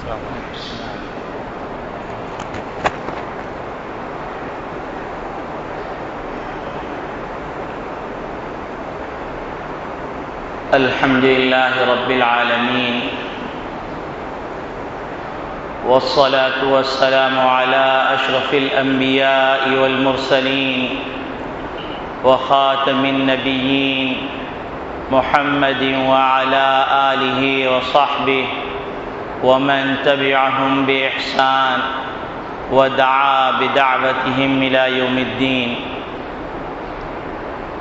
الحمد لله رب العالمين والصلاة والسلام على أشرف الأنبياء والمرسلين وخاتم النبيين محمد وعلى آله وصحبه ومن تبعهم بإحسان ودعا بدعوتهم إلى يوم الدين.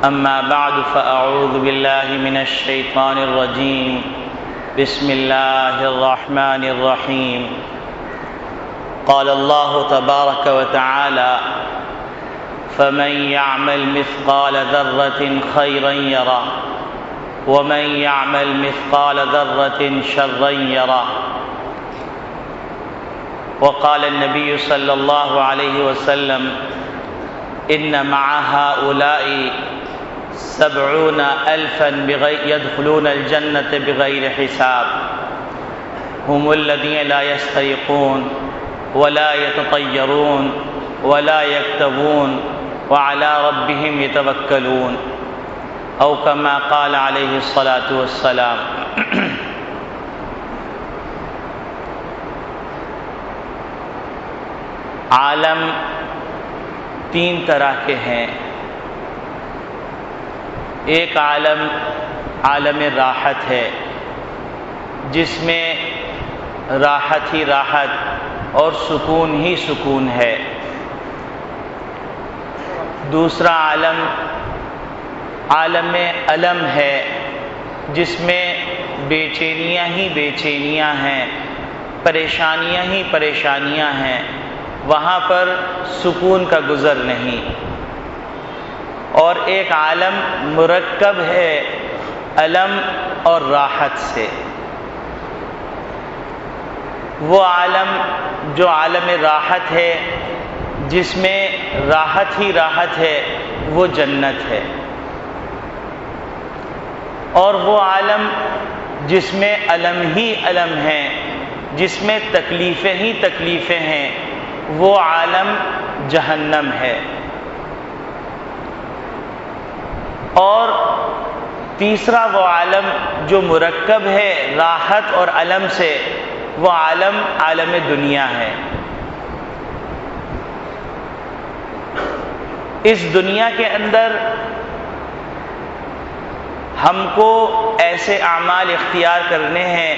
أما بعد فأعوذ بالله من الشيطان الرجيم. بسم الله الرحمن الرحيم. قال الله تبارك وتعالى: فمن يعمل مثقال ذرة خيرا يره ومن يعمل مثقال ذرة شرا يره. وقال النبي صلى الله عليه وسلم: إن مع هؤلاء 70,000 يدخلون الجنة بغير حساب، هم الذين لا يستيقون ولا يتطيرون ولا يكتوون وعلى ربهم يتوكلون، أو كما قال عليه الصلاة والسلام. عالم تین طرح کے ہیں. ایک عالم راحت ہے جس میں راحت ہی راحت اور سکون ہی سکون ہے. دوسرا عالم علم ہے جس میں بے چینیاں ہی بے چینیاں ہیں، پریشانیاں ہی پریشانیاں ہیں، وہاں پر سکون کا گزر نہیں. اور ایک عالم مرکب ہے علم اور راحت سے. وہ عالم جو عالم راحت ہے، جس میں راحت ہی راحت ہے، وہ جنت ہے. اور وہ عالم جس میں علم ہی علم ہے، جس میں تکلیفیں ہی تکلیفیں ہیں، وہ عالم جہنم ہے. اور تیسرا وہ عالم جو مرکب ہے راحت اور علم سے، وہ عالم دنیا ہے. اس دنیا کے اندر ہم کو ایسے اعمال اختیار کرنے ہیں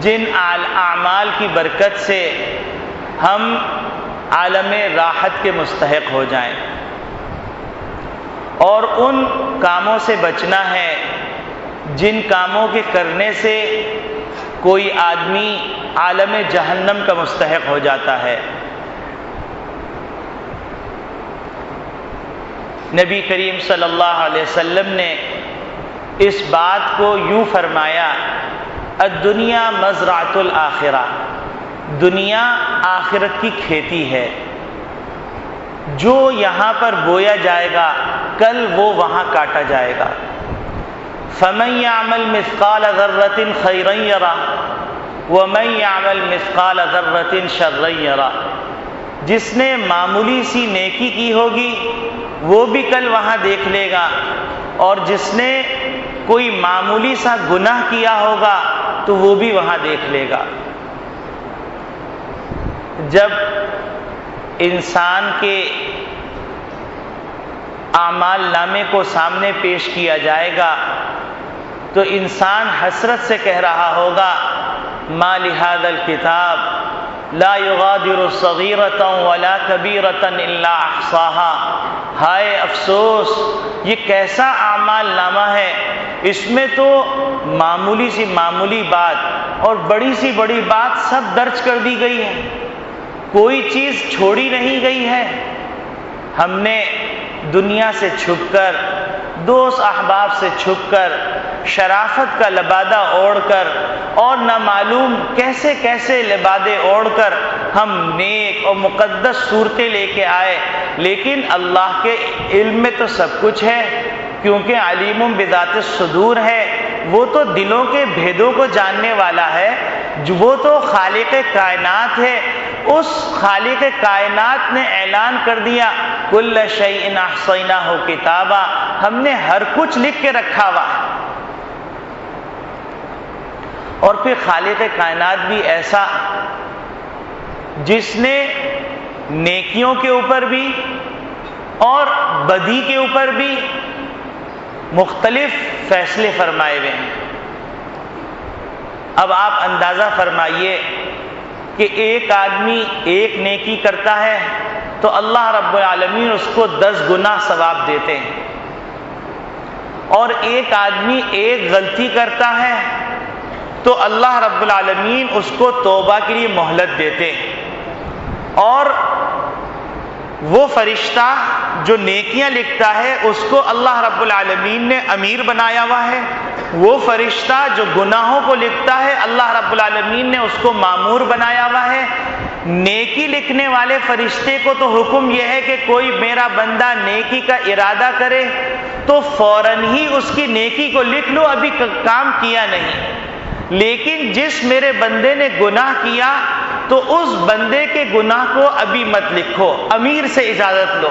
جن اعمال کی برکت سے ہم عالم راحت کے مستحق ہو جائیں، اور ان کاموں سے بچنا ہے جن کاموں کے کرنے سے کوئی آدمی عالم جہنم کا مستحق ہو جاتا ہے. نبی کریم صلی اللہ علیہ وسلم نے اس بات کو یوں فرمایا: الدنیا مزرعۃ الآخرہ. دنیا آخرت کی کھیتی ہے. جو یہاں پر بویا جائے گا کل وہ وہاں کاٹا جائے گا. فمن يعمل مثقال ذرة خيرا يره ومن يعمل مثقال ذرة شرا يره. جس نے معمولی سی نیکی کی ہوگی وہ بھی کل وہاں دیکھ لے گا، اور جس نے کوئی معمولی سا گناہ کیا ہوگا تو وہ بھی وہاں دیکھ لے گا. جب انسان کے اعمال نامے کو سامنے پیش کیا جائے گا تو انسان حسرت سے کہہ رہا ہوگا: ما لهذا الكتاب لا يغادر صغيرة ولا كبيرة الا احصاها. ہائے افسوس، یہ کیسا اعمال نامہ ہے، اس میں تو معمولی سی معمولی بات اور بڑی سی بڑی بات سب درج کر دی گئی ہے، کوئی چیز چھوڑی نہیں گئی ہے. ہم نے دنیا سے چھپ کر، دوست احباب سے چھپ کر، شرافت کا لبادہ اوڑھ کر، اور نہ معلوم کیسے کیسے لبادے اوڑھ کر ہم نیک اور مقدس صورتیں لے کے آئے. لیکن اللہ کے علم میں تو سب کچھ ہے، کیونکہ علیم بذات الصدور ہے. وہ تو دلوں کے بھیدوں کو جاننے والا ہے. وہ تو خالق کائنات ہے، اس خالق کائنات نے اعلان کر دیا کل شیء احصیناہ کتابا، ہم نے ہر کچھ لکھ کے رکھا ہوا ہے۔ اور پھر خالق کائنات بھی ایسا جس نے نیکیوں کے اوپر بھی اور بدی کے اوپر بھی مختلف فیصلے فرمائے ہوئے ہیں۔ اب آپ اندازہ فرمائیے کہ ایک آدمی ایک نیکی کرتا ہے تو اللہ رب العالمین اس کو 10 گنا ثواب دیتے ہیں، اور ایک آدمی ایک غلطی کرتا ہے تو اللہ رب العالمین اس کو توبہ کے لیے مہلت دیتے ہیں، اور وہ فرشتہ جو نیکیاں لکھتا ہے اس کو اللہ رب العالمین نے امیر بنایا ہوا ہے، وہ فرشتہ جو گناہوں کو لکھتا ہے اللہ رب العالمین نے اس کو مامور بنایا ہوا ہے۔ نیکی لکھنے والے فرشتے کو تو حکم یہ ہے کہ کوئی میرا بندہ نیکی کا ارادہ کرے تو فوراً ہی اس کی نیکی کو لکھ لو، ابھی کام کیا نہیں، لیکن جس میرے بندے نے گناہ کیا تو اس بندے کے گناہ کو ابھی مت لکھو، امیر سے اجازت لو۔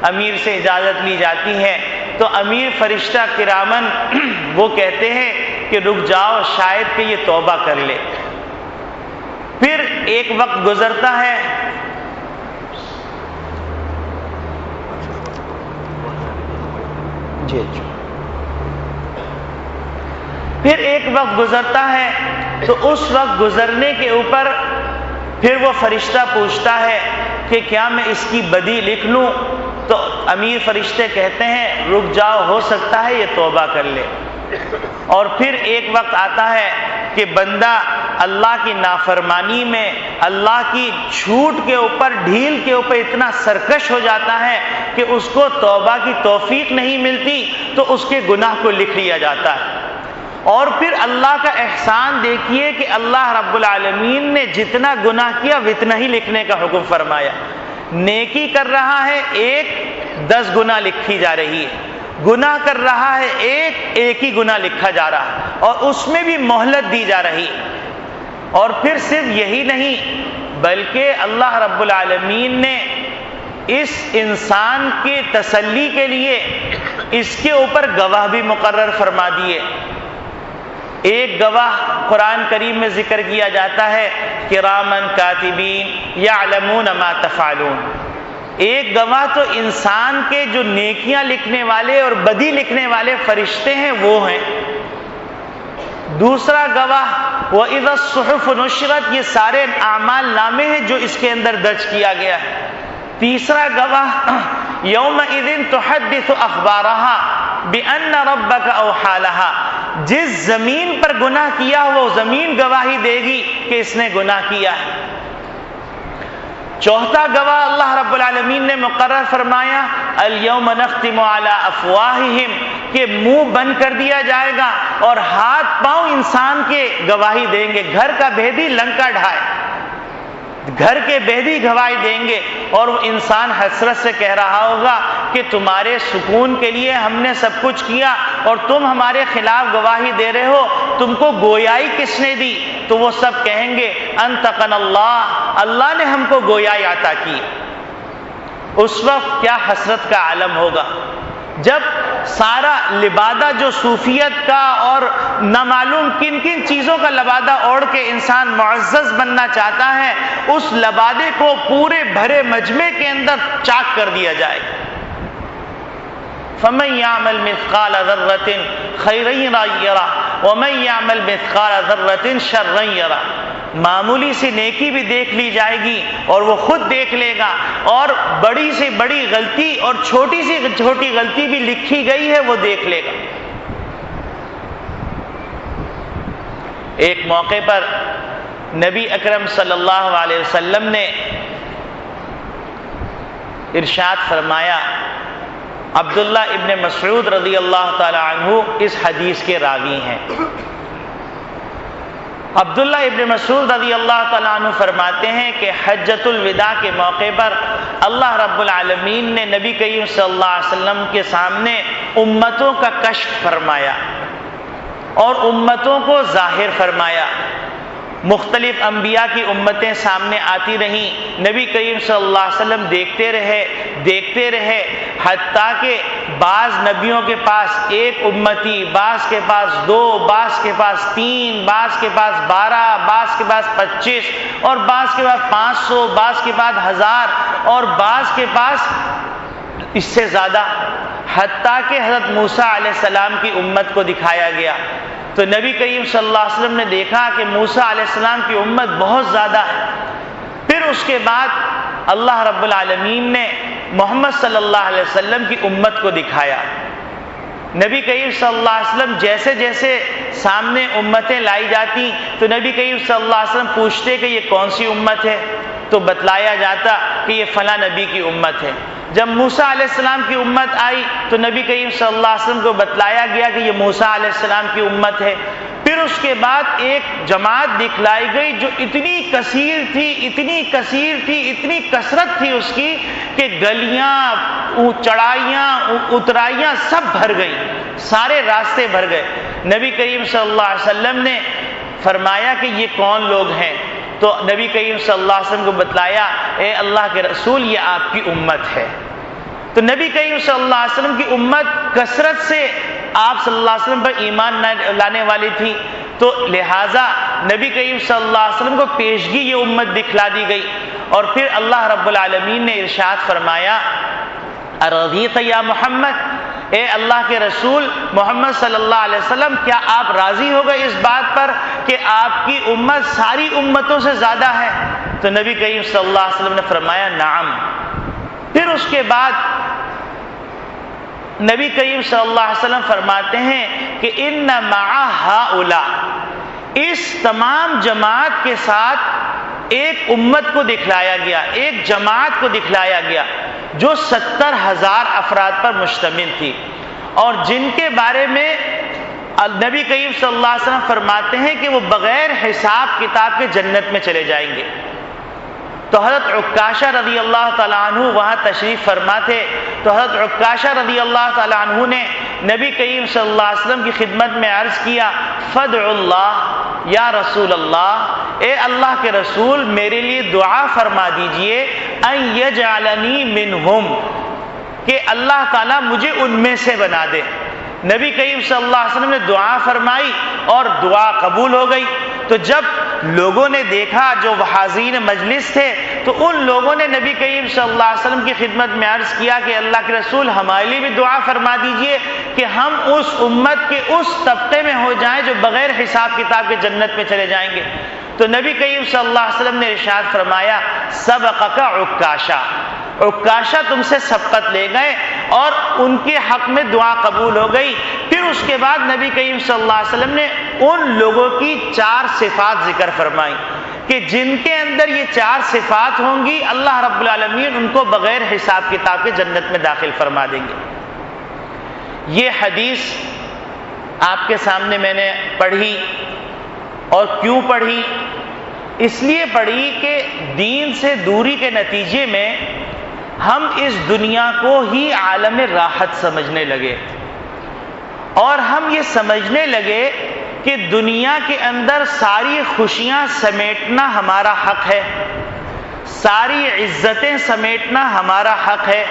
امیر سے اجازت لی جاتی ہے تو امیر فرشتہ کرامن وہ کہتے ہیں کہ رک جاؤ، شاید کہ یہ توبہ کر لے۔ پھر ایک وقت گزرتا ہے، پھر ایک وقت گزرتا ہے تو اس وقت گزرنے کے اوپر پھر وہ فرشتہ پوچھتا ہے کہ کیا میں اس کی بدی لکھ لوں؟ تو امیر فرشتے کہتے ہیں رک جاؤ، ہو سکتا ہے یہ توبہ کر لے۔ اور پھر ایک وقت آتا ہے کہ بندہ اللہ کی نافرمانی میں، اللہ کی چھوٹ کے اوپر، ڈھیل کے اوپر اتنا سرکش ہو جاتا ہے کہ اس کو توبہ کی توفیق نہیں ملتی، تو اس کے گناہ کو لکھ لیا جاتا ہے۔ اور پھر اللہ کا احسان دیکھیے کہ اللہ رب العالمین نے جتنا گناہ کیا اتنا ہی لکھنے کا حکم فرمایا۔ نیکی کر رہا ہے ایک، 10 گناہ لکھی جا رہی ہے، گناہ کر رہا ہے ایک ہی گناہ لکھا جا رہا ہے، اور اس میں بھی مہلت دی جا رہی ہے۔ اور پھر صرف یہی نہیں بلکہ اللہ رب العالمین نے اس انسان کی تسلی کے لیے اس کے اوپر گواہ بھی مقرر فرما دیے۔ ایک گواہ قرآن کریم میں ذکر کیا جاتا ہے کرامن کاتبین یعلمون ما تفعلون۔ ایک گواہ تو انسان کے جو نیکیاں لکھنے والے اور بدی لکھنے والے فرشتے ہیں وہ ہیں۔ دوسرا گواہ وَإِذَا الصُّحُفُ نُشِرَتْ، یہ سارے اعمال نامے ہیں جو اس کے اندر درج کیا گیا ہے۔ تیسرا گواہ یومئذ تحدث اخبارها بأن ربك اوحى لها، جس زمین پر گناہ کیا وہ زمین گواہی دے گی کہ اس نے گناہ کیا ہے۔ چوتھا گواہ اللہ رب العالمین نے مقرر فرمایا اليوم نختم على افواہہم، کہ منہ بند کر دیا جائے گا اور ہاتھ پاؤں انسان کے گواہی دیں گے۔ گھر کا بھیدی لنکا ڈھائے، گھر کے بہدی گواہی دیں گے، اور وہ انسان حسرت سے کہہ رہا ہوگا کہ تمہارے سکون کے لیے ہم نے سب کچھ کیا اور تم ہمارے خلاف گواہی دے رہے ہو، تم کو گویائی کس نے دی؟ تو وہ سب کہیں گے انطقنا اللہ، اللہ نے ہم کو گویائی عطا کی۔ اس وقت کیا حسرت کا عالم ہوگا جب سارا لبادہ جو صوفیت کا اور نہ معلوم کن کن چیزوں کا لبادہ اوڑھ کے انسان معزز بننا چاہتا ہے، اس لبادے کو پورے بھرے مجمع کے اندر چاک کر دیا جائے۔ فَمَن يَعْمَلْ مِثْقَالَ ذَرَّةٍ خَيْرًا يَرَهُ وَمَن يَعْمَلْ مِثْقَالَ ذَرَّةٍ شَرًّا يَرَهُ۔ معمولی سی نیکی بھی دیکھ لی جائے گی اور وہ خود دیکھ لے گا، اور بڑی سے بڑی غلطی اور چھوٹی سی چھوٹی غلطی بھی لکھی گئی ہے وہ دیکھ لے گا۔ ایک موقع پر نبی اکرم صلی اللہ علیہ وسلم نے ارشاد فرمایا، عبداللہ ابن مسعود رضی اللہ تعالی عنہ اس حدیث کے راوی ہیں۔ عبداللہ ابن مسعود رضی اللہ تعالیٰ عنہ فرماتے ہیں کہ حجۃ الوداع کے موقع پر اللہ رب العالمین نے نبی کریم صلی اللہ علیہ وسلم کے سامنے امتوں کا کشف فرمایا اور امتوں کو ظاہر فرمایا، مختلف انبیاء کی امتیں سامنے آتی رہیں، نبی کریم صلی اللہ علیہ وسلم دیکھتے رہے حتیٰ کہ بعض نبیوں کے پاس ایک امتی، بعض کے پاس 2، بعض کے پاس 3، بعض کے پاس 12، بعض کے پاس 25، اور بعض کے پاس 500، بعض کے پاس 1000، اور بعض کے پاس اس سے زیادہ، حتیٰ کہ حضرت موسیٰ علیہ السلام کی امت کو دکھایا گیا۔ تو نبی کریم صلی اللہ علیہ وسلم نے دیکھا کہ موسیٰ علیہ السلام کی امت بہت زیادہ ہے۔ پھر اس کے بعد اللہ رب العالمین نے محمد صلی اللہ علیہ وسلم کی امت کو دکھایا۔ نبی کریم صلی اللہ علیہ وسلم جیسے جیسے سامنے امتیں لائی جاتی تو نبی کریم صلی اللہ علیہ وسلم پوچھتے کہ یہ کون سی امت ہے، تو بتلایا جاتا کہ یہ فلاں نبی کی امت ہے۔ جب موسیٰ علیہ السلام کی امت آئی تو نبی کریم صلی اللہ علیہ وسلم کو بتلایا گیا کہ یہ موسیٰ علیہ السلام کی امت ہے۔ پھر اس کے بعد ایک جماعت دکھلائی گئی جو اتنی کثیر تھی، اتنی کثرت تھی اس کی کہ گلیاں، چڑھائیاں، اترائیاں سب بھر گئیں، سارے راستے بھر گئے۔ نبی کریم صلی اللہ علیہ وسلم نے فرمایا کہ یہ کون لوگ ہیں؟ تو نبی کریم صلی اللہ علیہ وسلم کو بتلایا، اے اللہ کے رسول یہ آپ کی امت ہے۔ تو نبی کریم صلی اللہ علیہ وسلم کی امت کثرت سے آپ صلی اللہ علیہ وسلم پر ایمان لانے والی تھی، تو لہٰذا نبی کریم صلی اللہ علیہ وسلم کو پیشگی یہ امت دکھلا دی گئی۔ اور پھر اللہ رب العالمین نے ارشاد فرمایا، ارضیت یا محمد، اے اللہ کے رسول محمد صلی اللہ علیہ وسلم، کیا آپ راضی ہو گئے اس بات پر کہ آپ کی امت ساری امتوں سے زیادہ ہے؟ تو نبی کریم صلی اللہ علیہ وسلم نے فرمایا نعم۔ پھر اس کے بعد نبی کریم صلی اللہ علیہ وسلم فرماتے ہیں کہ ان مع ہؤلاء، اس تمام جماعت کے ساتھ ایک امت کو دکھلایا گیا، ایک جماعت کو دکھلایا گیا جو 70,000 افراد پر مشتمل تھی، اور جن کے بارے میں نبی کریم صلی اللہ علیہ وسلم فرماتے ہیں کہ وہ بغیر حساب کتاب کے جنت میں چلے جائیں گے۔ تو حضرت عکاشہ رضی اللہ تعالیٰ عنہ وہاں تشریف فرما تھے، تو حضرت عکاشہ رضی اللہ تعالیٰ عنہ نے نبی کریم صلی اللہ علیہ وسلم کی خدمت میں عرض کیا، فادع اللہ یا رسول اللہ، اے اللہ کے رسول میرے لیے دعا فرما دیجئے، ان یجعلنی منہم، کہ اللہ تعالیٰ مجھے ان میں سے بنا دے۔ نبی کریم صلی اللہ علیہ وسلم نے دعا فرمائی اور دعا قبول ہو گئی۔ تو جب لوگوں نے دیکھا، جو حاضرین مجلس تھے، تو ان لوگوں نے نبی کریم صلی اللہ علیہ وسلم کی خدمت میں عرض کیا کہ اللہ کے رسول ہمارے لیے بھی دعا فرما دیجئے کہ ہم اس امت کے اس طبقے میں ہو جائیں جو بغیر حساب کتاب کے جنت میں چلے جائیں گے۔ تو نبی کریم صلی اللہ علیہ وسلم نے ارشاد فرمایا، سبقک عکاشہ، عکاشہ تم سے سبقت لے گئے، اور ان کے حق میں دعا قبول ہو گئی۔ پھر اس کے بعد نبی کریم صلی اللہ علیہ وسلم نے ان لوگوں کی 4 صفات ذکر فرمائی کہ جن کے اندر یہ 4 صفات ہوں گی، اللہ رب العالمین ان کو بغیر حساب کتاب کے جنت میں داخل فرما دیں گے۔ یہ حدیث آپ کے سامنے میں نے پڑھی، اور کیوں پڑھی؟ اس لیے پڑھی کہ دین سے دوری کے نتیجے میں ہم اس دنیا کو ہی عالم راحت سمجھنے لگے، اور ہم یہ سمجھنے لگے کہ دنیا کے اندر ساری خوشیاں سمیٹنا ہمارا حق ہے، ساری عزتیں سمیٹنا ہمارا حق ہے،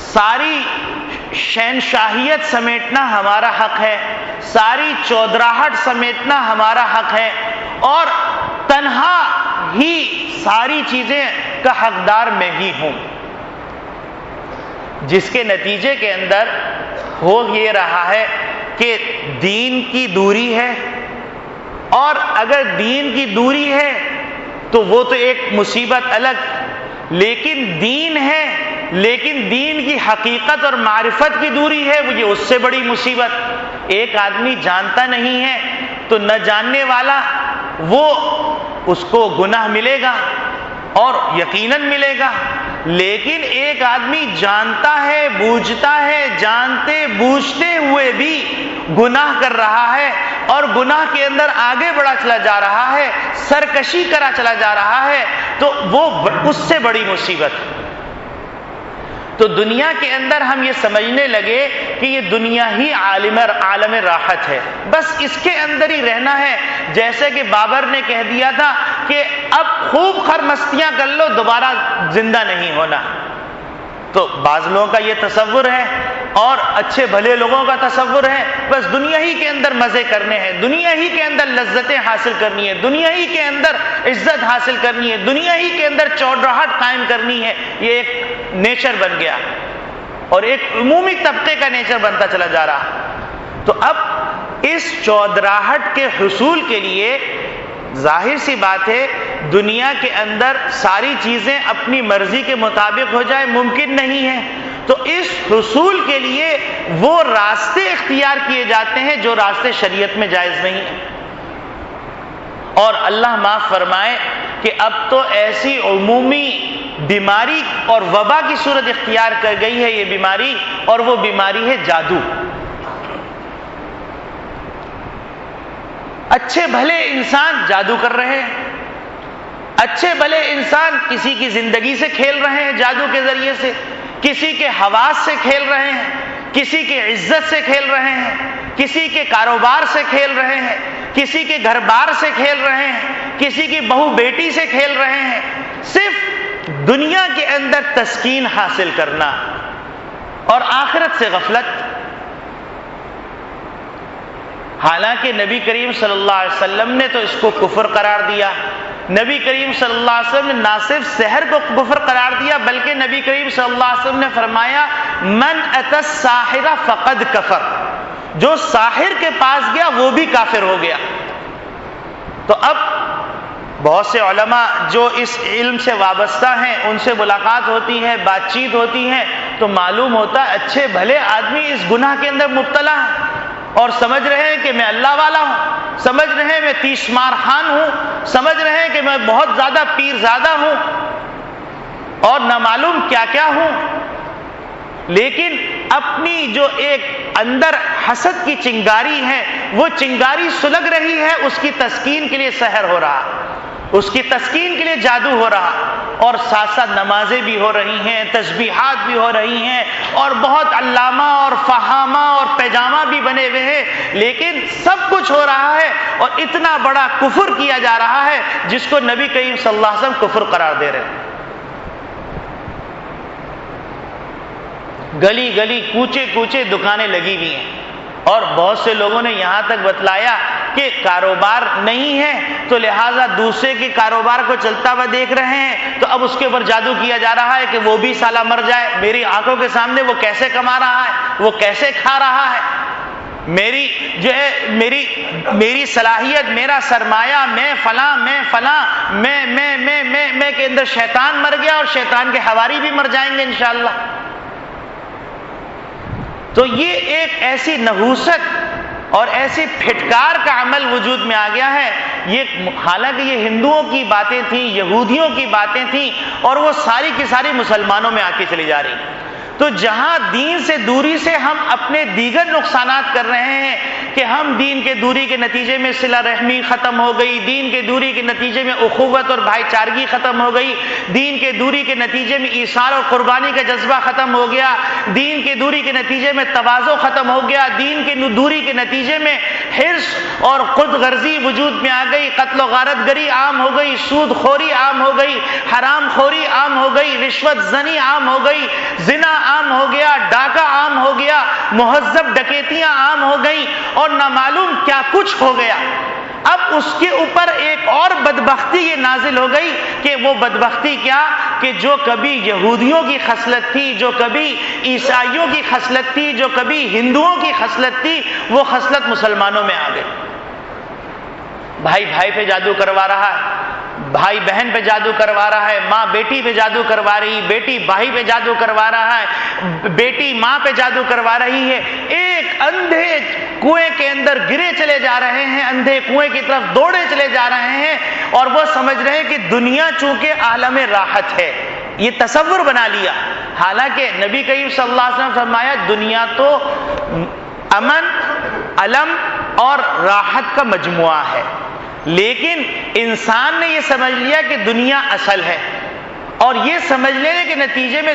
ساری شہنشاہیت سمیٹنا ہمارا حق ہے، ساری چودراہٹ سمیٹنا ہمارا حق ہے، اور تنہا ہی ساری چیزیں کا حقدار میں ہی ہوں، جس کے نتیجے کے اندر ہو یہ رہا ہے کہ دین کی دوری ہے، اور اگر دین کی دوری ہے تو وہ تو ایک مصیبت الگ، لیکن دین ہے، لیکن دین کی حقیقت اور معرفت کی دوری ہے، وہ یہ اس سے بڑی مصیبت۔ ایک آدمی جانتا نہیں ہے تو نہ جاننے والا وہ اس کو گناہ ملے گا، اور یقیناً ملے گا، لیکن ایک آدمی جانتا ہے، بوجھتا ہے، جانتے بوجھتے ہوئے بھی گناہ کر رہا ہے، اور گناہ کے اندر آگے بڑھا چلا جا رہا ہے، سرکشی کرا چلا جا رہا ہے، تو وہ اس سے بڑی مصیبت ہے۔ تو دنیا کے اندر ہم یہ سمجھنے لگے کہ یہ دنیا ہی عالم راحت ہے، بس اس کے اندر ہی رہنا ہے. جیسے کہ بابر نے کہہ دیا تھا کہ اب خوب خرمستیاں کر لو، دوبارہ زندہ نہیں ہونا. تو بعض لوگوں کا یہ تصور ہے اور اچھے بھلے لوگوں کا تصور ہے بس دنیا ہی کے اندر مزے کرنے ہیں، دنیا ہی کے اندر لذتیں حاصل کرنی ہے، دنیا ہی کے اندر عزت حاصل کرنی ہے، دنیا ہی کے اندر چودراہٹ قائم کرنی ہے. یہ ایک نیچر بن گیا اور ایک عمومی طبقے کا نیچر بنتا چلا جا رہا. تو اب اس چودراہٹ کے حصول کے لیے ظاہر سی بات ہے دنیا کے اندر ساری چیزیں اپنی مرضی کے مطابق ہو جائے ممکن نہیں ہے. تو اس حصول کے لیے وہ راستے اختیار کیے جاتے ہیں جو راستے شریعت میں جائز نہیں ہیں. اور اللہ معاف فرمائے کہ اب تو ایسی عمومی بیماری اور وبا کی صورت اختیار کر گئی ہے یہ بیماری، اور وہ بیماری ہے جادو. اچھے بھلے انسان جادو کر رہے ہیں، اچھے بھلے انسان کسی کی زندگی سے کھیل رہے ہیں جادو کے ذریعے سے، کسی کے حواس سے کھیل رہے ہیں، کسی کے عزت سے کھیل رہے ہیں، کسی کے کاروبار سے کھیل رہے ہیں، کسی کے گھر بار سے کھیل رہے ہیں، کسی کی بہو بیٹی سے کھیل رہے ہیں، صرف دنیا کے اندر تسکین حاصل کرنا اور آخرت سے غفلت. حالانکہ نبی کریم صلی اللہ علیہ وسلم نے تو اس کو کفر قرار دیا. نبی کریم صلی اللہ علیہ وسلم نے نہ صرف سحر کو کفر قرار دیا بلکہ نبی کریم صلی اللہ علیہ وسلم نے فرمایا من اتی الساحر فقد کفر، جو ساحر کے پاس گیا وہ بھی کافر ہو گیا. تو اب بہت سے علماء جو اس علم سے وابستہ ہیں ان سے ملاقات ہوتی ہے، بات چیت ہوتی ہے، تو معلوم ہوتا ہے اچھے بھلے آدمی اس گناہ کے اندر مبتلا ہے اور سمجھ رہے ہیں کہ میں اللہ والا ہوں، سمجھ رہے ہیں میں تیش مار خان ہوں، سمجھ رہے ہیں کہ میں بہت زیادہ پیر زادہ ہوں اور نہ معلوم کیا کیا ہوں. لیکن اپنی جو ایک اندر حسد کی چنگاری ہے وہ چنگاری سلگ رہی ہے، اس کی تسکین کے لیے سحر ہو رہا، اس کی تسکین کے لیے جادو ہو رہا، اور ساتھ ساتھ نمازیں بھی ہو رہی ہیں، تسبیحات بھی ہو رہی ہیں، اور بہت علامہ اور فہامہ اور پیجامہ بھی بنے ہوئے ہیں، لیکن سب کچھ ہو رہا ہے اور اتنا بڑا کفر کیا جا رہا ہے جس کو نبی کریم صلی اللہ علیہ وسلم کفر قرار دے رہے ہیں. گلی گلی کوچے کوچے دکانیں لگی ہوئی ہیں اور بہت سے لوگوں نے یہاں تک بتلایا کہ کاروبار نہیں ہے تو لہٰذا دوسرے کے کاروبار کو چلتا ہوا دیکھ رہے ہیں تو اب اس کے اوپر جادو کیا جا رہا ہے کہ وہ بھی سالہ مر جائے. میری آنکھوں کے سامنے وہ کیسے کما رہا ہے، وہ کیسے کھا رہا ہے، میری جو ہے میری صلاحیت، میرا سرمایہ، میں فلاں میں کے اندر شیطان مر گیا اور شیطان کے حواری بھی مر جائیں گے انشاءاللہ. تو یہ ایک ایسی نحوست اور ایسی پھٹکار کا عمل وجود میں آ گیا ہے. یہ حالانکہ یہ ہندوؤں کی باتیں تھیں، یہودیوں کی باتیں تھیں، اور وہ ساری کی ساری مسلمانوں میں آ کے چلی جا رہی. تو جہاں دین سے دوری سے ہم اپنے دیگر نقصانات کر رہے ہیں کہ ہم دین کے دوری کے نتیجے میں صلہ رحمی ختم ہو گئی، دین کے دوری کے نتیجے میں اخوت اور بھائی چارگی ختم ہو گئی، دین کے دوری کے نتیجے میں ایثار اور قربانی کا جذبہ ختم ہو گیا، دین کے دوری کے نتیجے میں تواضع ختم ہو گیا، دین کے دوری کے نتیجے میں حرص اور خود غرضی وجود میں آ گئی، قتل و غارت گری عام ہو گئی، سود خوری عام ہو گئی، حرام خوری عام ہو گئی، رشوت زنی عام ہو گئی، زنا عام ہو گیا، ڈاکہ عام ہو گیا، مہذب ڈکیتیاں عام ہو گئیں اور نہ معلوم کیا کچھ ہو گیا. اب اس کے اوپر ایک اور بدبختی یہ نازل ہو گئی کہ وہ بدبختی کیا کہ جو کبھی یہودیوں کی خصلت تھی، جو کبھی عیسائیوں کی خصلت تھی، جو کبھی ہندوؤں کی خصلت تھی، وہ خصلت مسلمانوں میں آ گئی. بھائی بھائی پہ جادو کروا رہا ہے، بھائی بہن پہ جادو کروا رہا ہے، ماں بیٹی پہ جادو کروا رہی، بیٹی بھائی پہ جادو کروا رہا ہے، بیٹی ماں پہ جادو کروا رہی ہے. ایک اندھے کنویں کے اندر گرے چلے جا رہے ہیں، اندھے کنویں کی طرف دوڑے چلے جا رہے ہیں، اور وہ سمجھ رہے ہیں کہ دنیا چونکہ عالم راحت ہے، یہ تصور بنا لیا. حالانکہ نبی کریم صلی اللہ علیہ وسلم نے فرمایا دنیا تو امن، علم اور راحت کا مجموعہ ہے، لیکن انسان نے یہ سمجھ لیا کہ دنیا اصل ہے اور یہ سمجھ لینے کے نتیجے میں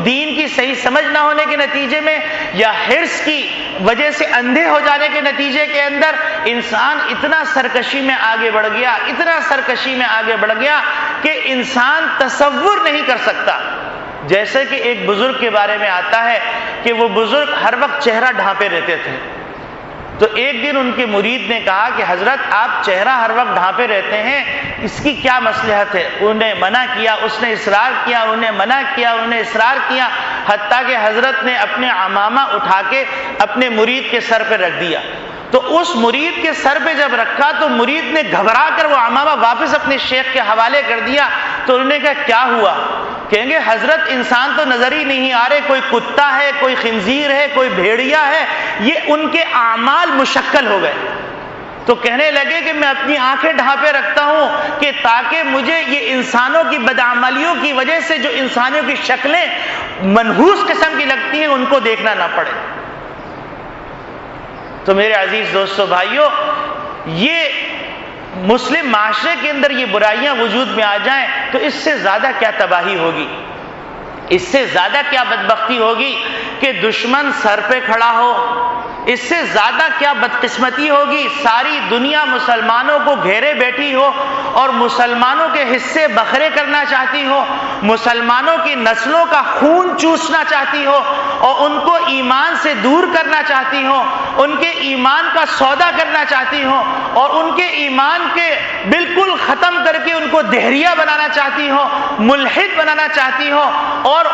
دین کی صحیح سمجھ نہ ہونے کے نتیجے میں یا حرص کی وجہ سے اندھے ہو جانے کے نتیجے کے اندر انسان اتنا سرکشی میں آگے بڑھ گیا کہ انسان تصور نہیں کر سکتا. جیسے کہ ایک بزرگ کے بارے میں آتا ہے کہ وہ بزرگ ہر وقت چہرہ ڈھانپے رہتے تھے. تو ایک دن ان کے مرید نے کہا کہ حضرت آپ چہرہ ہر وقت ڈھانپے رہتے ہیں، اس کی کیا مصلحت ہے؟ انہیں منع کیا، اس نے اصرار کیا، انہیں منع کیا، انہیں اصرار کیا، حتیٰ کہ حضرت نے اپنے عمامہ اٹھا کے اپنے مرید کے سر پہ رکھ دیا. تو اس مرید کے سر پہ جب رکھا تو مرید نے گھبرا کر وہ عمامہ واپس اپنے شیخ کے حوالے کر دیا. تو انہوں نے کہا کیا ہوا؟ کہیں گے حضرت انسان تو نظر ہی نہیں آ رہے، کوئی کتا ہے، کوئی خنزیر ہے، کوئی بھیڑیا ہے. یہ ان کے اعمال مشکل ہو گئے. تو کہنے لگے کہ میں اپنی آنکھیں ڈھانپے رکھتا ہوں کہ تاکہ مجھے یہ انسانوں کی بدعملیوں کی وجہ سے جو انسانوں کی شکلیں منحوس قسم کی لگتی ہیں ان کو دیکھنا نہ پڑے. تو میرے عزیز دوستو بھائیوں، یہ مسلم معاشرے کے اندر یہ برائیاں وجود میں آ جائیں تو اس سے زیادہ کیا تباہی ہوگی، اس سے زیادہ کیا بدبختی ہوگی کہ دشمن سر پہ کھڑا ہو. اس سے زیادہ کیا بدقسمتی ہوگی ساری دنیا مسلمانوں کو گھیرے بیٹھی ہو اور مسلمانوں کے حصے بکھرے کرنا چاہتی ہو، مسلمانوں کی نسلوں کا خون چوسنا چاہتی ہو اور ان کو ایمان سے دور کرنا چاہتی ہو، ان کے ایمان کا سودا کرنا چاہتی ہو اور ان کے ایمان کے بالکل ختم کر کے ان کو دہریہ بنانا چاہتی ہو، ملحد بنانا چاہتی ہو اور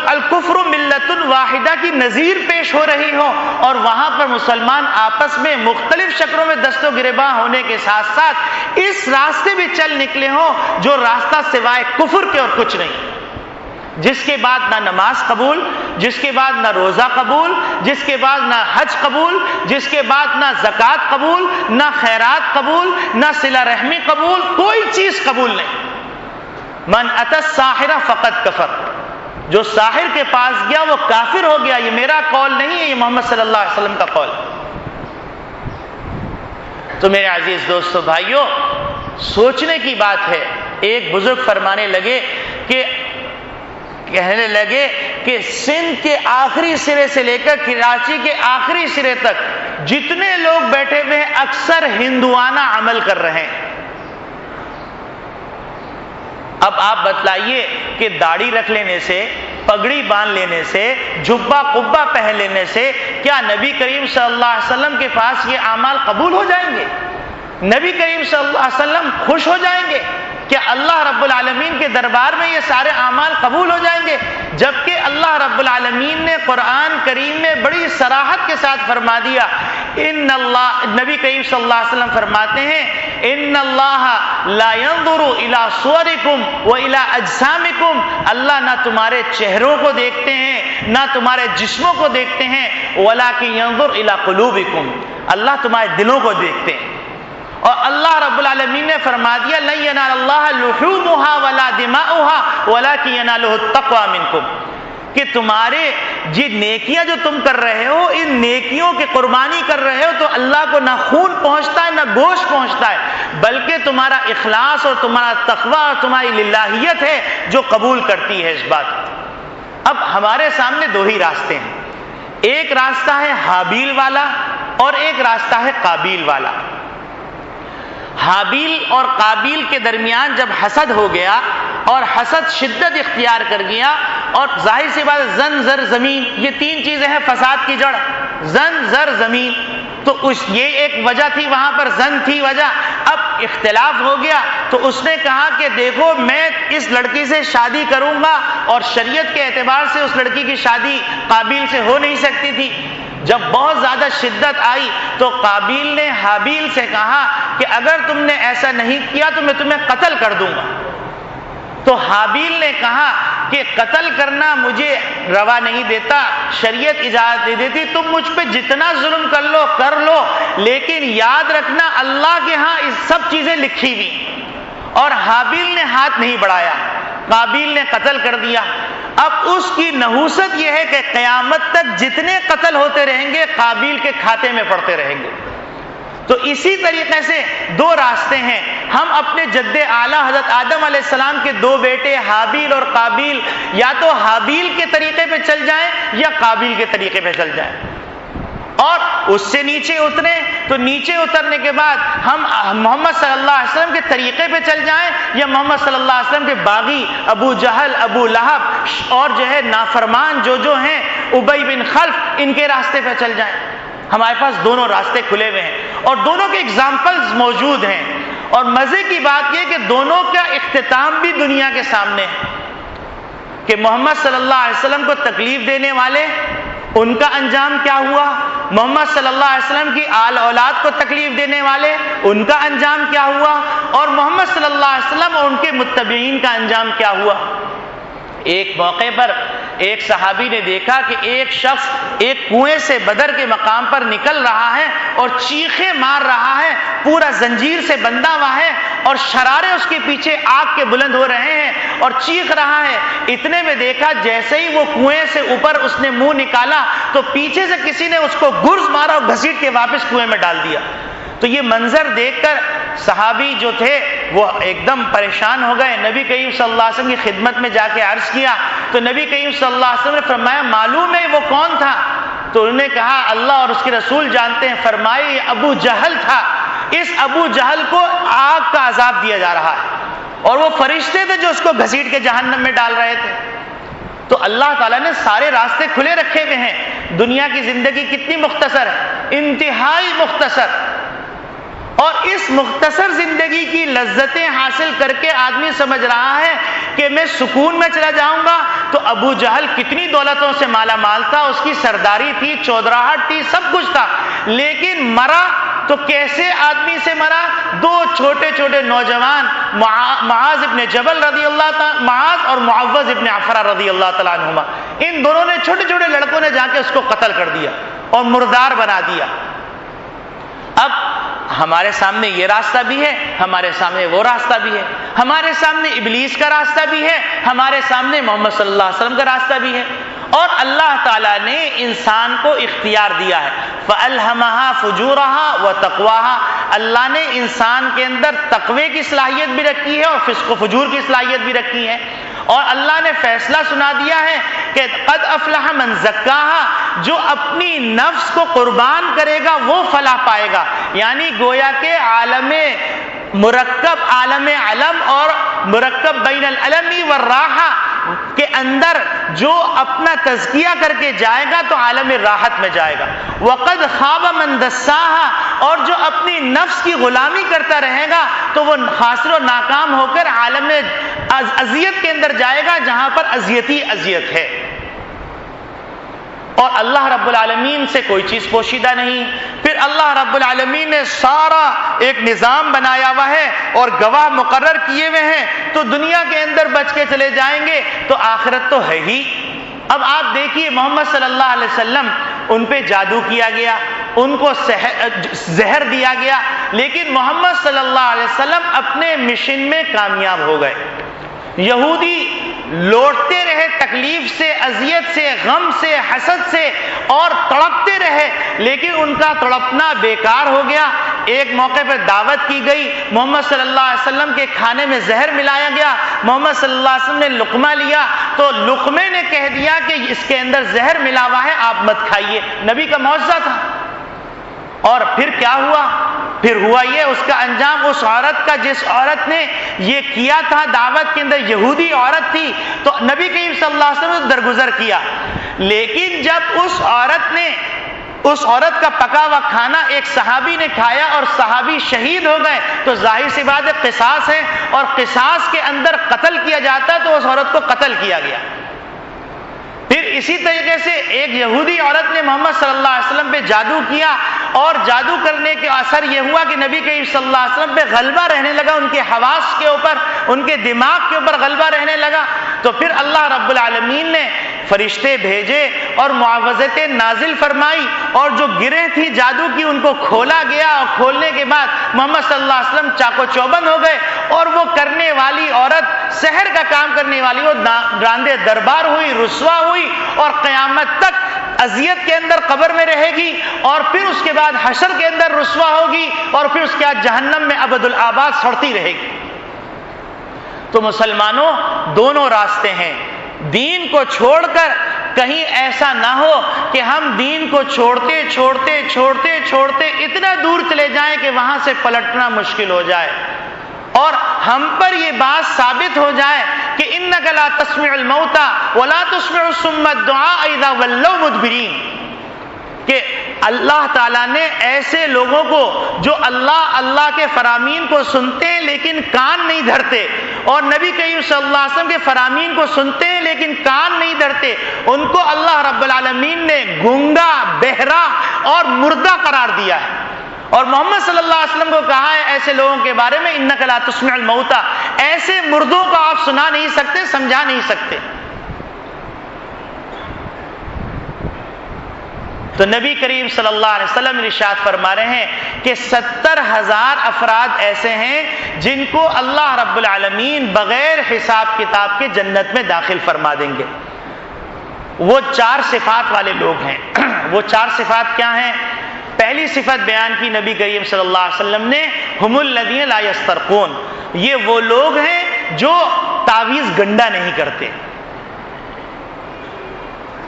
الکفر ملت واحدہ کی نظیر پیش ہو رہی ہو، اور وہاں پر مسلمان آپس میں مختلف شکلوں میں دست و گریباں ہونے کے ساتھ ساتھ اس راستے بھی چل نکلے ہوں جو راستہ سوائے کفر کے اور کچھ نہیں، جس کے بعد نہ نماز قبول، جس کے بعد نہ روزہ قبول، جس کے بعد نہ حج قبول، جس کے بعد نہ زکوٰۃ قبول، نہ خیرات قبول، نہ صلہ رحمی قبول، کوئی چیز قبول نہیں. من اتی الساحر فقد کفر، جو ساحر کے پاس گیا وہ کافر ہو گیا. یہ میرا قول نہیں ہے، یہ محمد صلی اللہ علیہ وسلم کا قول. تو میرے عزیز دوستو بھائیوں، سوچنے کی بات ہے. ایک بزرگ فرمانے لگے کہ کہنے لگے کہ سندھ کے آخری سرے سے لے کر کراچی کے آخری سرے تک جتنے لوگ بیٹھے ہوئے ہیں اکثر ہندوانہ عمل کر رہے ہیں. اب آپ بتلائیے کہ داڑھی رکھ لینے سے، پگڑی باندھ لینے سے، جبہ قبہ پہن لینے سے کیا نبی کریم صلی اللہ علیہ وسلم کے پاس یہ اعمال قبول ہو جائیں گے؟ نبی کریم صلی اللہ علیہ وسلم خوش ہو جائیں گے؟ کہ اللہ رب العالمین کے دربار میں یہ سارے اعمال قبول ہو جائیں گے؟ جبکہ اللہ رب العالمین نے قرآن کریم میں بڑی صراحت کے ساتھ فرما دیا، نبی کریم صلی اللہ علیہ وسلم فرماتے ہیں ان اللہ لا ينظر الى صورکم والى اجسامکم، اللہ نہ تمہارے چہروں کو دیکھتے ہیں نہ تمہارے جسموں کو دیکھتے ہیں، ولکن ينظر الى قلوبکم، اللہ تمہارے دلوں کو دیکھتے ہیں. اور اللہ رب العالمین نے فرما دیا لن ینال اللہ لحومها ولا دماؤها ولکن ینالہ التقوی منکم، کہ تمہارے یہ نیکیاں جو تم کر رہے ہو، ان نیکیوں کی قربانی کر رہے ہو تو اللہ کو نہ خون پہنچتا ہے نہ گوشت پہنچتا ہے، بلکہ تمہارا اخلاص اور تمہارا تقوی اور تمہاری للہیت ہے جو قبول کرتی ہے اس بات. اب ہمارے سامنے دو ہی راستے ہیں، ایک راستہ ہے حابیل والا اور ایک راستہ ہے قابیل والا. حابیل اور قابیل کے درمیان جب حسد ہو گیا اور حسد شدت اختیار کر گیا، اور ظاہر سی بات زن زر زمین، یہ تین چیزیں ہیں فساد کی جڑ، زن زر زمین. تو یہ ایک وجہ تھی، وہاں پر زن تھی وجہ. اب اختلاف ہو گیا تو اس نے کہا کہ دیکھو میں اس لڑکی سے شادی کروں گا، اور شریعت کے اعتبار سے اس لڑکی کی شادی قابیل سے ہو نہیں سکتی تھی. جب بہت زیادہ شدت آئی تو قابیل نے حابیل سے کہا کہ اگر تم نے ایسا نہیں کیا تو میں تمہیں قتل کر دوں گا. تو حابیل نے کہا کہ قتل کرنا مجھے روا نہیں دیتا، شریعت اجازت نہیں دیتی، تم مجھ پہ جتنا ظلم کر لو، لیکن یاد رکھنا اللہ کے ہاں اس سب چیزیں لکھی ہوئی. اور حابیل نے ہاتھ نہیں بڑھایا، قابیل نے قتل کر دیا. اب اس کی نحوست یہ ہے کہ قیامت تک جتنے قتل ہوتے رہیں گے قابیل کے کھاتے میں پڑتے رہیں گے. تو اسی طریقے سے دو راستے ہیں، ہم اپنے جد اعلیٰ حضرت آدم علیہ السلام کے دو بیٹے حابیل اور قابیل یا تو حابیل کے طریقے پہ چل جائیں یا قابیل کے طریقے پہ چل جائیں، اور اس سے نیچے اترے تو نیچے اترنے کے بعد ہم محمد صلی اللہ علیہ وسلم کے طریقے پہ چل جائیں یا محمد صلی اللہ علیہ وسلم کے باغی ابو جہل، ابو لہب اور جو ہے نافرمان جو ہیں ابی بن خلف، ان کے راستے پہ چل جائیں۔ ہمارے پاس دونوں راستے کھلے ہوئے ہیں اور دونوں کے اگزامپلز موجود ہیں، اور مزے کی بات یہ کہ دونوں کا اختتام بھی دنیا کے سامنے ہے کہ محمد صلی اللہ علیہ وسلم کو تکلیف دینے والے، ان کا انجام کیا ہوا، محمد صلی اللہ علیہ وسلم کی آل اولاد کو تکلیف دینے والے، ان کا انجام کیا ہوا، اور محمد صلی اللہ علیہ وسلم اور ان کے متبعین کا انجام کیا ہوا۔ ایک موقع پر ایک صحابی نے دیکھا کہ ایک شخص ایک کنویں سے بدر کے مقام پر نکل رہا ہے اور چیخیں مار رہا ہے، پورا زنجیر سے بندھا ہوا ہے اور شرارے اس کے پیچھے آگ کے بلند ہو رہے ہیں اور چیخ رہا ہے۔ اتنے میں دیکھا جیسے ہی وہ کنویں سے اوپر اس نے منہ نکالا تو پیچھے سے کسی نے اس کو گرز مارا اور گھسیٹ کے واپس کنویں میں ڈال دیا۔ تو یہ منظر دیکھ کر صحابی جو تھے وہ ایک دم پریشان ہو گئے، نبی کریم صلی اللہ علیہ وسلم کی خدمت میں جا کے عرض کیا تو نبی کریم صلی اللہ علیہ وسلم نے فرمایا معلوم ہے وہ کون تھا؟ تو انہوں نے کہا اللہ اور اس کے رسول جانتے ہیں۔ فرمائے یہ ابو جہل تھا، اس ابو جہل کو آگ کا عذاب دیا جا رہا ہے اور وہ فرشتے تھے جو اس کو گھسیٹ کے جہنم میں ڈال رہے تھے۔ تو اللہ تعالیٰ نے سارے راستے کھلے رکھے ہوئے ہیں۔ دنیا کی زندگی کتنی مختصر ہے، انتہائی مختصر، اور اس مختصر زندگی کی لذتیں حاصل کر کے آدمی سمجھ رہا ہے کہ میں سکون میں چلا جاؤں گا۔ تو ابو جہل کتنی دولتوں سے مالا مال تھا، اس کی سرداری تھی، چودراہٹ تھی، سب کچھ تھا، لیکن مرا تو کیسے آدمی سے مرا؟ دو چھوٹے چھوٹے نوجوان معاذ ابن جبل رضی اللہ تعالیٰ، معاذ اور معوذ ابن عفرہ رضی اللہ تعالیٰ عنہما، ان دونوں نے چھوٹے چھوٹے لڑکوں نے جا کے اس کو قتل کر دیا اور مردار بنا دیا۔ اب ہمارے سامنے یہ راستہ بھی ہے، ہمارے سامنے وہ راستہ بھی ہے، ہمارے سامنے ابلیس کا راستہ بھی ہے، ہمارے سامنے محمد صلی اللہ علیہ وسلم کا راستہ بھی ہے، اور اللہ تعالیٰ نے انسان کو اختیار دیا ہے۔ فَأَلْهَمَهَا فُجُورَهَا وَتَقْوَاهَا، اللہ نے انسان کے اندر تقوی کی صلاحیت بھی رکھی ہے اور فسق و فجور کی صلاحیت بھی رکھی ہے، اور اللہ نے فیصلہ سنا دیا ہے کہ قد افلح من زکاہا، جو اپنی نفس کو قربان کرے گا وہ فلاح پائے گا۔ یعنی گویا کہ عالم مرکب، عالم علم اور مرکب بین العلم والراحہ کے اندر جو اپنا تزکیہ کر کے جائے گا تو عالم راحت میں جائے گا۔ وقد خاب من دساہا، اور جو اپنی نفس کی غلامی کرتا رہے گا تو وہ خاسر و ناکام ہو کر عالم اذیت کے اندر جائے گا جہاں پر اذیت ہی اذیت ہے۔ اور اللہ رب العالمین سے کوئی چیز پوشیدہ نہیں۔ پھر اللہ رب العالمین نے سارا ایک نظام بنایا ہوا ہے اور گواہ مقرر کیے ہوئے ہیں، تو دنیا کے اندر بچ کے چلے جائیں گے تو آخرت تو ہے ہی۔ اب آپ دیکھیے محمد صلی اللہ علیہ وسلم، ان پہ جادو کیا گیا، ان کو زہر دیا گیا، لیکن محمد صلی اللہ علیہ وسلم اپنے مشن میں کامیاب ہو گئے۔ یہودی لوٹتے رہے تکلیف سے، اذیت سے، غم سے، حسد سے، اور تڑپتے رہے، لیکن ان کا تڑپنا بیکار ہو گیا۔ ایک موقع پر دعوت کی گئی، محمد صلی اللہ علیہ وسلم کے کھانے میں زہر ملایا گیا، محمد صلی اللہ علیہ وسلم نے لقمہ لیا تو لقمے نے کہہ دیا کہ اس کے اندر زہر ملا ہوا ہے، آپ مت کھائیے۔ نبی کا معجزہ تھا۔ اور پھر کیا ہوا؟ پھر ہوا یہ، اس کا انجام اس عورت کا جس عورت نے یہ کیا تھا دعوت کے اندر، یہودی عورت تھی، تو نبی کریم صلی اللہ علیہ وسلم نے درگزر کیا، لیکن جب اس عورت کا پکا ہوا کھانا ایک صحابی نے کھایا اور صحابی شہید ہو گئے تو ظاہر سی بات ہے قصاص ہے، اور قصاص کے اندر قتل کیا جاتا ہے تو اس عورت کو قتل کیا گیا۔ پھر اسی طریقے سے ایک یہودی عورت نے محمد صلی اللہ علیہ وسلم پہ جادو کیا، اور جادو کرنے کے اثر یہ ہوا کہ نبی کریم صلی اللہ علیہ وسلم پہ غلبہ رہنے لگا، ان کے حواس کے اوپر، ان کے دماغ کے اوپر غلبہ رہنے لگا۔ تو پھر اللہ رب العالمین نے فرشتے بھیجے اور معاوضتیں نازل فرمائی، اور جو گرہیں تھی جادو کی ان کو کھولا گیا، اور کھولنے کے بعد محمد صلی اللہ علیہ وسلم چاقو چوبند ہو گئے، اور وہ کرنے والی عورت، سحر کا کام کرنے والی، وہ راندے دربار ہوئی، رسوا ہوئی، اور قیامت تک اذیت کے اندر قبر میں رہے گی، اور پھر اس کے بعد حشر کے اندر رسوا ہوگی، اور پھر اس کے بعد جہنم میں ابد الآباد سڑتی رہے گی۔ تو مسلمانوں دونوں راستے ہیں، دین کو چھوڑ کر کہیں ایسا نہ ہو کہ ہم دین کو چھوڑتے چھوڑتے چھوڑتے چھوڑتے اتنا دور چلے جائیں کہ وہاں سے پلٹنا مشکل ہو جائے، اور ہم پر یہ بات ثابت ہو جائے کہ انک لا تسمع الموتى ولا تسمع الصم الدعاء اذا ولوا مدبرین، کہ اللہ تعالیٰ نے ایسے لوگوں کو جو اللہ کے فرامین کو سنتے ہیں لیکن کان نہیں دھرتے، اور نبی کریم صلی اللہ علیہ وسلم کے فرامین کو سنتے ہیں لیکن کان نہیں دھرتے، ان کو اللہ رب العالمین نے گونگا، بہرا اور مردہ قرار دیا ہے، اور محمد صلی اللہ علیہ وسلم کو کہا ہے ایسے لوگوں کے بارے میں انک لا تسمع الموتى، ایسے مردوں کو آپ سنا نہیں سکتے، سمجھا نہیں سکتے۔ تو نبی کریم صلی اللہ علیہ وسلم ارشاد فرما رہے ہیں کہ 70,000 افراد ایسے ہیں جن کو اللہ رب العالمین بغیر حساب کتاب کے جنت میں داخل فرما دیں گے۔ وہ 4 صفات والے لوگ ہیں۔ وہ 4 صفات کیا ہیں؟ پہلی صفت بیان کی نبی کریم صلی اللہ علیہ وسلم نے، ہم الذین لا یسترقون، یہ وہ لوگ ہیں جو تعویذ گنڈا نہیں کرتے،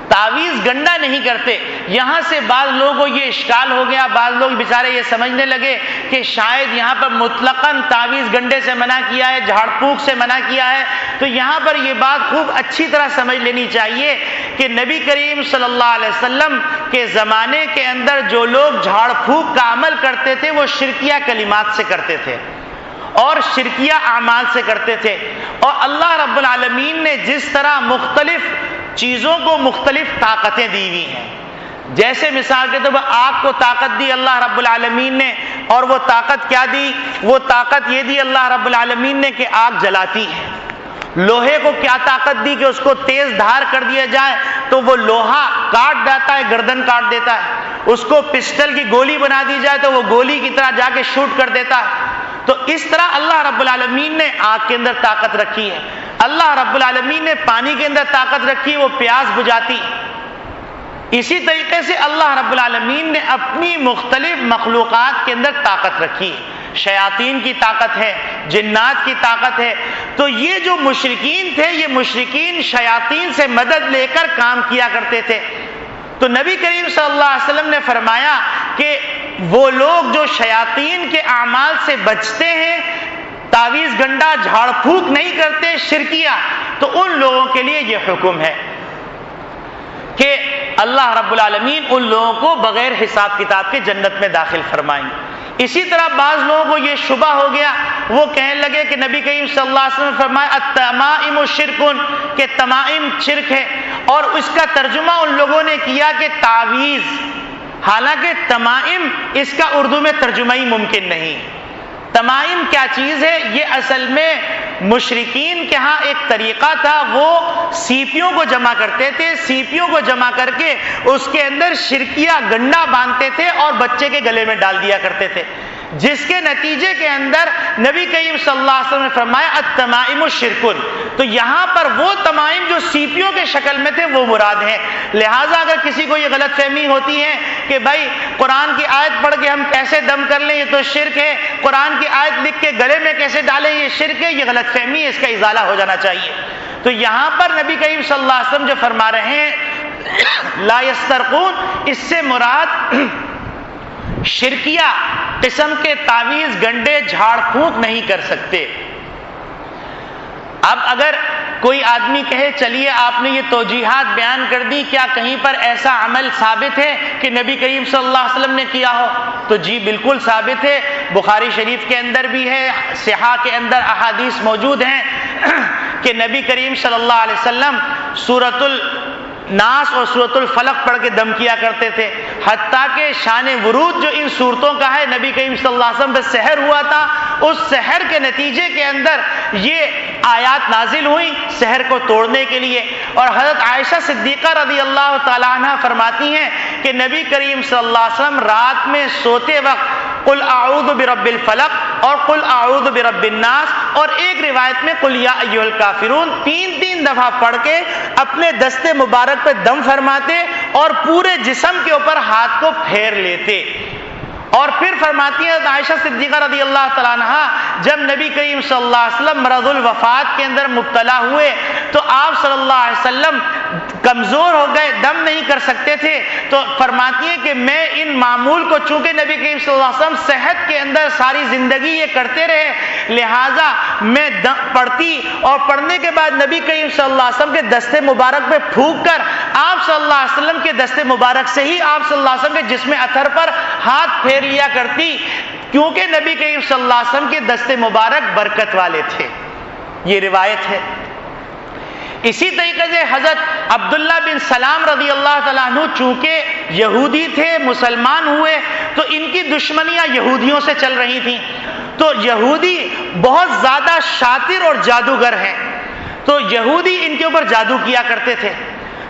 تعویذ گنڈا نہیں کرتے۔ یہاں سے بعض لوگوں کو یہ اشکال ہو گیا، بعض لوگ بیچارے یہ سمجھنے لگے کہ شاید یہاں پر مطلقاً تعویذ گنڈے سے منع کیا ہے، جھاڑ پھونک سے منع کیا ہے۔ تو یہاں پر یہ بات خوب اچھی طرح سمجھ لینی چاہیے کہ نبی کریم صلی اللہ علیہ وسلم کے زمانے کے اندر جو لوگ جھاڑ پھونک کا عمل کرتے تھے وہ شرکیہ کلمات سے کرتے تھے اور شرکیہ اعمال سے کرتے تھے، اور اللہ رب العالمین نے جس طرح مختلف چیزوں کو مختلف طاقتیں دی ہوئی ہیں، جیسے مثال کے طور پر آگ کو طاقت دی اللہ رب العالمین نے، اور وہ طاقت کیا دی؟ وہ طاقت یہ دی اللہ رب العالمین نے کہ آگ جلاتی ہے۔ لوہے کو کیا طاقت دی کہ اس کو تیز دھار کر دیا جائے تو وہ لوہا کاٹ دیتا ہے، گردن کاٹ دیتا ہے۔ اس کو پسٹل کی گولی بنا دی جائے تو وہ گولی کی طرح جا کے شوٹ کر دیتا ہے۔ تو اس طرح اللہ رب العالمین نے آگ کے اندر طاقت رکھی ہے، اللہ رب العالمین نے پانی کے اندر طاقت رکھی ہے، وہ پیاس بجھاتی۔ اسی طریقے سے اللہ رب العالمین نے اپنی مختلف مخلوقات کے اندر طاقت رکھی ہے، شیاطین کی طاقت ہے، جنات کی طاقت ہے۔ تو یہ جو مشرکین تھے، یہ مشرکین شیاطین سے مدد لے کر کام کیا کرتے تھے۔ تو نبی کریم صلی اللہ علیہ وسلم نے فرمایا کہ وہ لوگ جو شیاطین کے اعمال سے بچتے ہیں، تعویذ گنڈا جھاڑ پھونک نہیں کرتے، شرکیہ، تو ان لوگوں کے لیے یہ حکم ہے کہ اللہ رب العالمین ان لوگوں کو بغیر حساب کتاب کے جنت میں داخل فرمائیں گے۔ اسی طرح بعض لوگوں کو یہ شبہ ہو گیا، وہ کہنے لگے کہ نبی کریم صلی اللہ علیہ وسلم نے فرمایا التمائم شرکن، کہ تمائم شرک ہے، اور اس کا ترجمہ ان لوگوں نے کیا کہ تعویذ، حالانکہ تمائم اس کا اردو میں ترجمہ ہی ممکن نہیں۔ تمائم کیا چیز ہے؟ یہ اصل میں مشرکین کے ہاں ایک طریقہ تھا، وہ سیپیوں کو جمع کرتے تھے، سیپیوں کو جمع کر کے اس کے اندر شرکیہ گنڈا باندھتے تھے اور بچے کے گلے میں ڈال دیا کرتے تھے، جس کے نتیجے کے اندر نبی کریم صلی اللہ علیہ وسلم نے فرمایا التمائم شرکن۔ تو یہاں پر وہ تمائم جو سیپیوں کے شکل میں تھے وہ مراد ہیں۔ لہٰذا اگر کسی کو یہ غلط فہمی ہوتی ہے کہ بھائی قرآن کی آیت پڑھ کے ہم کیسے دم کر لیں، یہ تو شرک ہے، قرآن کی آیت لکھ کے گلے میں کیسے ڈالیں، یہ شرک ہے، یہ غلط فہمی ہے، اس کا ازالہ ہو جانا چاہیے۔ تو یہاں پر نبی کریم صلی اللہ علیہ وسلم جو فرما رہے ہیں لا یسترقون، اس سے مراد شرکیہ قسم کے تعویذ گنڈے جھاڑ پھونک نہیں کر سکتے۔ اب اگر کوئی آدمی کہے چلیے آپ نے یہ توجیحات بیان کر دی، کیا کہیں پر ایسا عمل ثابت ہے کہ نبی کریم صلی اللہ علیہ وسلم نے کیا ہو؟ تو جی بالکل ثابت ہے، بخاری شریف کے اندر بھی ہے، صحاح کے اندر احادیث موجود ہیں کہ نبی کریم صلی اللہ علیہ وسلم سورۃ الناس اور سورۃ الفلق پڑھ کے دم کیا کرتے تھے، حتیٰ کہ شان ورود جو ان صورتوں کا ہے، نبی کریم صلی اللہ علیہ وسلم پہ سحر ہوا تھا، اس سحر کے نتیجے کے اندر یہ آیات نازل ہوئیں سحر کو توڑنے کے لیے. اور حضرت عائشہ صدیقہ رضی اللہ تعالیٰ عنہ فرماتی ہیں کہ نبی کریم صلی اللہ علیہ وسلم رات میں سوتے وقت قل اعوذ برب الفلق اور قل اعوذ برب الناس اور ایک روایت میں قل یا ایھا الکافرون 3 دفعہ پڑھ کے اپنے دست مبارک پہ دم فرماتے اور پورے جسم کے اوپر ہاتھ کو پھیر لیتے. اور پھر فرماتی ہیں عائشہ صدیقہ رضی اللہ تعالیٰ عنہ جب نبی کریم صلی اللہ علیہ وسلم مرض الوفات کے اندر مبتلا ہوئے تو آپ صلی اللہ علیہ وسلم کمزور ہو گئے, دم نہیں کر سکتے تھے. تو فرماتی ہیں کہ میں ان معمول کو, چونکہ نبی کریم صلی اللہ علیہ وسلم صحت کے اندر ساری زندگی یہ کرتے رہے, لہٰذا میں پڑھتی اور پڑھنے کے بعد نبی کریم صلی اللہ علیہ وسلم کے دست مبارک پہ پھونک کر آپ صلی اللہ علیہ وسلم کے دست مبارک سے ہی آپ صلی اللہ علیہ وسلم کے جسم اطہر پر ہاتھ پھیر لیا کرتی, کیونکہ نبی کریم صلی اللہ علیہ وسلم کے دست مبارک برکت والے تھے. یہ روایت ہے. اسی طریقے سے حضرت عبداللہ بن سلام رضی اللہ تعالیٰ عنہ چونکہ یہودی تھے, مسلمان ہوئے, تو ان کی دشمنیاں یہودیوں سے چل رہی تھیں. تو یہودی بہت زیادہ شاطر اور جادوگر ہیں, تو یہودی ان کے اوپر جادو کیا کرتے تھے.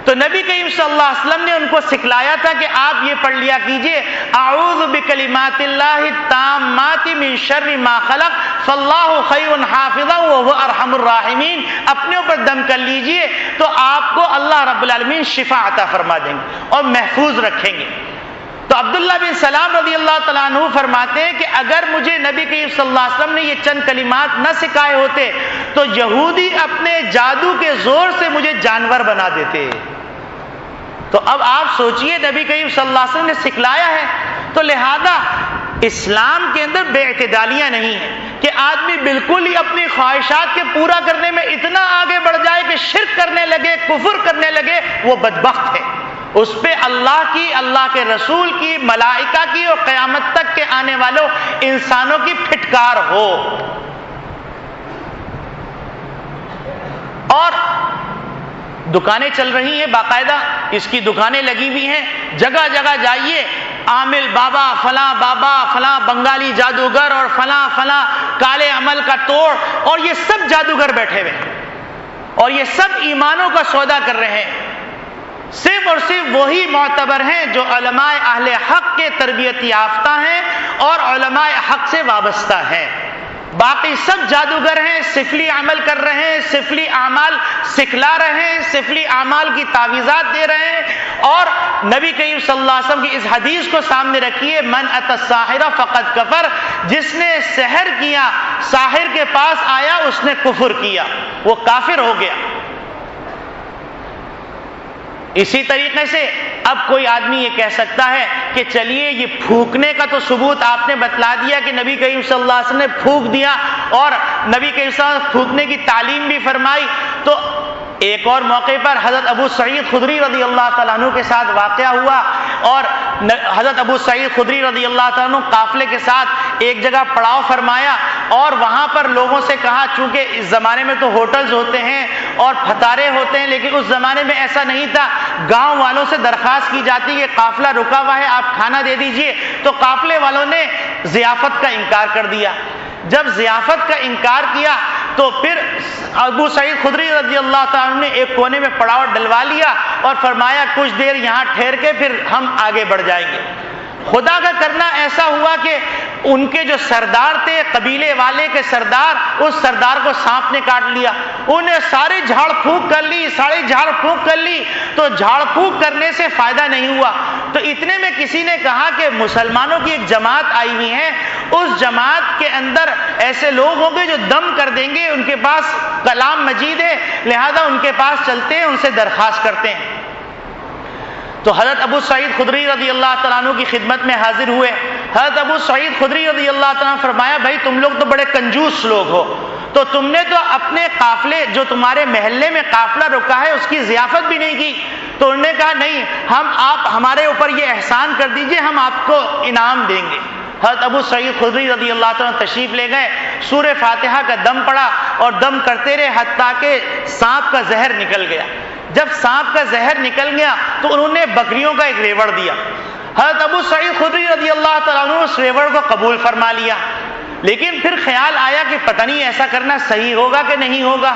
تو نبی کریم صلی اللہ علیہ وسلم نے ان کو سکھلایا تھا کہ آپ یہ پڑھ لیا کیجئے اعوذ بکلمات اللہ التامات من شر ما خلق فاللہ خیر حافظا وهو ارحم الراحمین. اپنے اوپر دم کر لیجئے تو آپ کو اللہ رب العالمین شفا عطا فرما دیں گے اور محفوظ رکھیں گے. تو عبداللہ بن سلام رضی اللہ تعالیٰ عنہ فرماتے ہیں کہ اگر مجھے نبی کریم صلی اللہ علیہ وسلم نے یہ چند کلمات نہ سکھائے ہوتے تو یہودی اپنے جادو کے زور سے مجھے جانور بنا دیتے. تو اب آپ سوچئے نبی کریم صلی اللہ علیہ وسلم نے سکھلایا ہے, تو لہذا اسلام کے اندر بے اعتدالیاں نہیں ہیں کہ آدمی بالکل ہی اپنی خواہشات کے پورا کرنے میں اتنا آگے بڑھ جائے کہ شرک کرنے لگے, کفر کرنے لگے, وہ بدبخت ہے. اس پہ اللہ کی, اللہ کے رسول کی, ملائکہ کی اور قیامت تک کے آنے والوں انسانوں کی پھٹکار ہو. اور دکانیں چل رہی ہیں باقاعدہ, اس کی دکانیں لگی ہوئی ہیں, جگہ جگہ جائیے عامل بابا, فلاں بنگالی جادوگر اور فلاں کالے عمل کا توڑ, اور یہ سب جادوگر بیٹھے ہوئے ہیں اور یہ سب ایمانوں کا سودا کر رہے ہیں. صرف اور صرف وہی معتبر ہیں جو علماء اہل حق کے تربیت یافتہ ہیں اور علماء حق سے وابستہ ہیں. باقی سب جادوگر ہیں, سفلی عمل کر رہے ہیں, سفلی اعمال سکھلا رہے ہیں, سفلی اعمال کی تعویذات دے رہے ہیں. اور نبی کریم صلی اللہ علیہ وسلم کی اس حدیث کو سامنے رکھیے, من اتی الساحر فقد کفر, جس نے سحر کیا, ساحر کے پاس آیا, اس نے کفر کیا, وہ کافر ہو گیا. اسی طریقے سے اب کوئی آدمی یہ کہہ سکتا ہے کہ چلیے یہ پھونکنے کا تو ثبوت آپ نے بتلا دیا کہ نبی کریم صلی اللہ علیہ وسلم نے پھونک دیا اور نبی کریم صلی اللہ علیہ وسلم نے پھونکنے کی تعلیم بھی فرمائی. تو ایک اور موقع پر حضرت ابو سعید خدری رضی اللہ تعالیٰ عنہ کے ساتھ واقعہ ہوا, اور حضرت ابو سعید خدری رضی اللہ تعالیٰ عنہ قافلے کے ساتھ ایک جگہ پڑاؤ فرمایا, اور وہاں پر لوگوں سے کہا, چونکہ اس زمانے میں تو ہوٹلز ہوتے ہیں اور پھتارے ہوتے ہیں, لیکن اس زمانے میں ایسا نہیں تھا, گاؤں والوں سے درخواست کی جاتی کہ قافلہ رکا ہوا ہے, آپ کھانا دے دیجئے. تو قافلے والوں نے ضیافت کا انکار کر دیا. جب ضیافت کا انکار کیا تو پھر ابو سعید خدری رضی اللہ تعالیٰ نے ایک کونے میں پڑاؤ ڈلوا لیا اور فرمایا کچھ دیر یہاں ٹھہر کے پھر ہم آگے بڑھ جائیں گے. خدا کا کرنا ایسا ہوا کہ ان کے جو سردار تھے, قبیلے والے کے سردار, اس سردار کو سانپ نے کاٹ لیا. انہیں ساری جھاڑ پھونک کر لی, تو جھاڑ پھونک کرنے سے فائدہ نہیں ہوا. تو اتنے میں کسی نے کہا کہ مسلمانوں کی ایک جماعت آئی ہوئی ہے, اس جماعت کے اندر ایسے لوگ ہوں گے جو دم کر دیں گے, ان کے پاس کلام مجید ہے, لہذا ان کے پاس چلتے ہیں, ان سے درخواست کرتے ہیں. تو حضرت ابو سعید خدری رضی اللہ تعالیٰ عنہ کی خدمت میں حاضر ہوئے. حضرت ابو سعید خدری رضی اللہ تعالیٰ عنہ فرمایا, بھائی تم لوگ تو بڑے کنجوس لوگ ہو, تو تم نے تو اپنے قافلے, جو تمہارے محلے میں قافلہ رکا ہے, اس کی ضیافت بھی نہیں کی. تو انہوں نے کہا نہیں, آپ ہمارے اوپر یہ احسان کر دیجئے, ہم آپ کو انعام دیں گے. حضرت ابو سعید خدری رضی اللہ تعالیٰ تشریف لے گئے, سورہ فاتحہ کا دم پڑا اور دم کرتے رہے حتیٰ کہ سانپ کا زہر نکل گیا. جب سانپ کا زہر نکل گیا تو انہوں نے بکریوں کا ایک ریوڑ دیا. حضرت ابو سعید خدری رضی اللہ تعالیٰ عنہ اس ریوڑ کو قبول فرما لیا. لیکن پھر خیال آیا کہ پتہ نہیں ایسا کرنا صحیح ہوگا کہ نہیں ہوگا.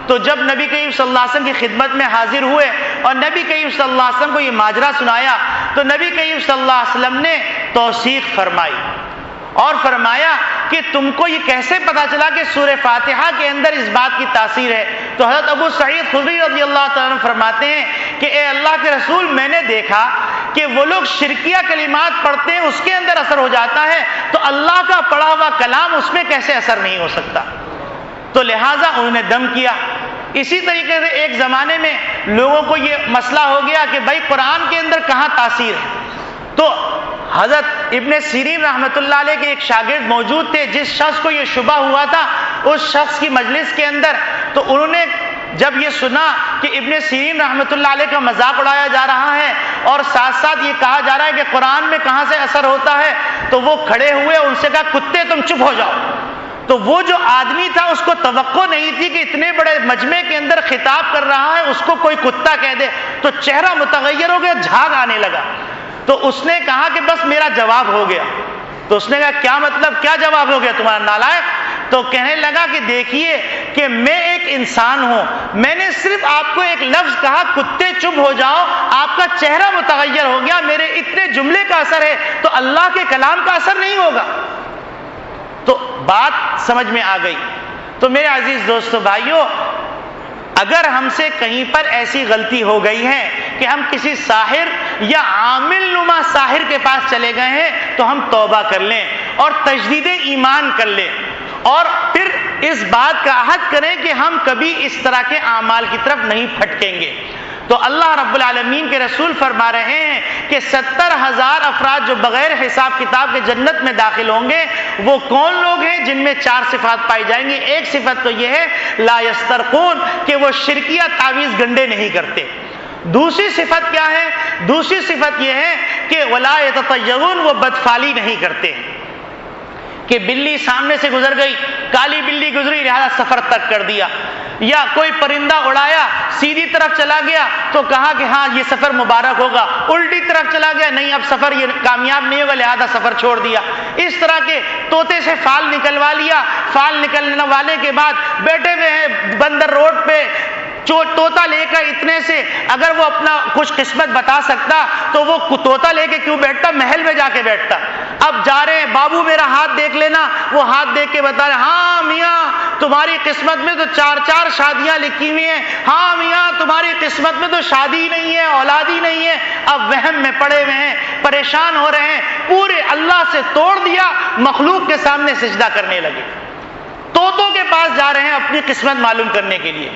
تو جب نبی کریم صلی اللہ علیہ وسلم کی خدمت میں حاضر ہوئے اور نبی کریم صلی اللہ علیہ وسلم کو یہ ماجرا سنایا تو نبی کریم صلی اللہ علیہ وسلم نے توثیق فرمائی اور فرمایا کہ تم کو یہ کیسے پتا چلا کہ سورہ فاتحہ کے اندر اس بات کی تاثیر ہے؟ تو حضرت ابو سعید خدری رضی اللہ تعالیٰ عنہ فرماتے ہیں کہ اے اللہ کے رسول، میں نے دیکھا کہ وہ لوگ شرکیہ کلمات پڑھتے ہیں، اس کے اندر اثر ہو جاتا ہے، تو اللہ کا پڑھا ہوا کلام اس میں کیسے اثر نہیں ہو سکتا؟ تو لہٰذا انہوں نے دم کیا. اسی طریقے سے ایک زمانے میں لوگوں کو یہ مسئلہ ہو گیا کہ بھائی قرآن کے اندر کہاں تاثیر ہے. تو حضرت ابن سیرین رحمۃ اللہ علیہ کے ایک شاگرد موجود تھے، جس شخص کو یہ شبہ ہوا تھا اس شخص کی مجلس کے اندر، تو انہوں نے جب یہ سنا کہ ابن سیرین رحمۃ اللہ علیہ کا مذاق اڑایا جا رہا ہے اور ساتھ ساتھ یہ کہا جا رہا ہے کہ قرآن میں کہاں سے اثر ہوتا ہے، تو وہ کھڑے ہوئے، ان سے کہا کتے تم چپ ہو جاؤ. تو وہ جو آدمی تھا اس کو توقع نہیں تھی کہ اتنے بڑے مجمع کے اندر خطاب کر رہا ہے اس کو کوئی کتا کہہ دے، تو چہرہ متغیر ہو گیا، جھاگ آنے لگا. تو اس نے کہا کہ بس میرا جواب ہو گیا. تو اس نے کہا کیا مطلب، کیا جواب ہو گیا تمہارا نالائق؟ تو کہنے لگا کہ دیکھیے کہ میں ایک انسان ہوں، میں نے صرف آپ کو ایک لفظ کہا کتے چپ ہو جاؤ، آپ کا چہرہ متغیر ہو گیا، میرے اتنے جملے کا اثر ہے، تو اللہ کے کلام کا اثر نہیں ہوگا. تو بات سمجھ میں آ گئی. تو میرے عزیز دوستو بھائیوں، اگر ہم سے کہیں پر ایسی غلطی ہو گئی ہے کہ ہم کسی ساحر یا عامل نما ساحر کے پاس چلے گئے ہیں تو ہم توبہ کر لیں اور تجدید ایمان کر لیں اور پھر اس بات کا عہد کریں کہ ہم کبھی اس طرح کے اعمال کی طرف نہیں پھٹکیں گے. تو اللہ رب العالمین کے رسول فرما رہے ہیں کہ 70,000 افراد جو بغیر حساب کتاب کے جنت میں داخل ہوں گے، وہ کون لوگ ہیں؟ جن میں 4 صفات پائی جائیں گی. ایک صفت تو یہ ہے لا یسترقون، کہ وہ شرکیہ تعویذ گنڈے نہیں کرتے. دوسری صفت کیا ہے؟ دوسری صفت یہ ہے کہ ولا یتطیرون، وہ بدفعلی نہیں کرتے کہ بلی سامنے سے گزر گئی، کالی بلی گزری لہذا سفر تک کر دیا، یا کوئی پرندہ اڑایا سیدھی طرف چلا گیا تو کہا کہ ہاں یہ سفر مبارک ہوگا، الٹی طرف چلا گیا نہیں اب سفر یہ کامیاب نہیں ہوگا لہذا سفر چھوڑ دیا. اس طرح کے طوطے سے فال نکلوا لیا، فال نکلنے والے کے بعد بیٹھے ہوئے ہیں بندر روڈ پہ، طوطا لے کر اتنے سے اگر وہ اپنا خوش قسمت بتا سکتا تو وہ طوطا لے کے کیوں بیٹھتا، محل میں جا کے بیٹھتا. اب جا رہے ہیں بابو میرا ہاتھ دیکھ لینا، وہ ہاتھ دیکھ کے بتا رہے ہاں میاں تمہاری قسمت میں تو 4 شادیاں لکھی ہوئی ہیں، ہاں میاں تمہاری قسمت میں تو شادی نہیں ہے، اولاد ہی نہیں ہے. اب وہم میں پڑے ہوئے ہیں، پریشان ہو رہے ہیں، پورے اللہ سے توڑ دیا، مخلوق کے سامنے سجدہ کرنے لگے. طوطوں کے پاس جا رہے ہیں اپنی قسمت معلوم کرنے کے لیے.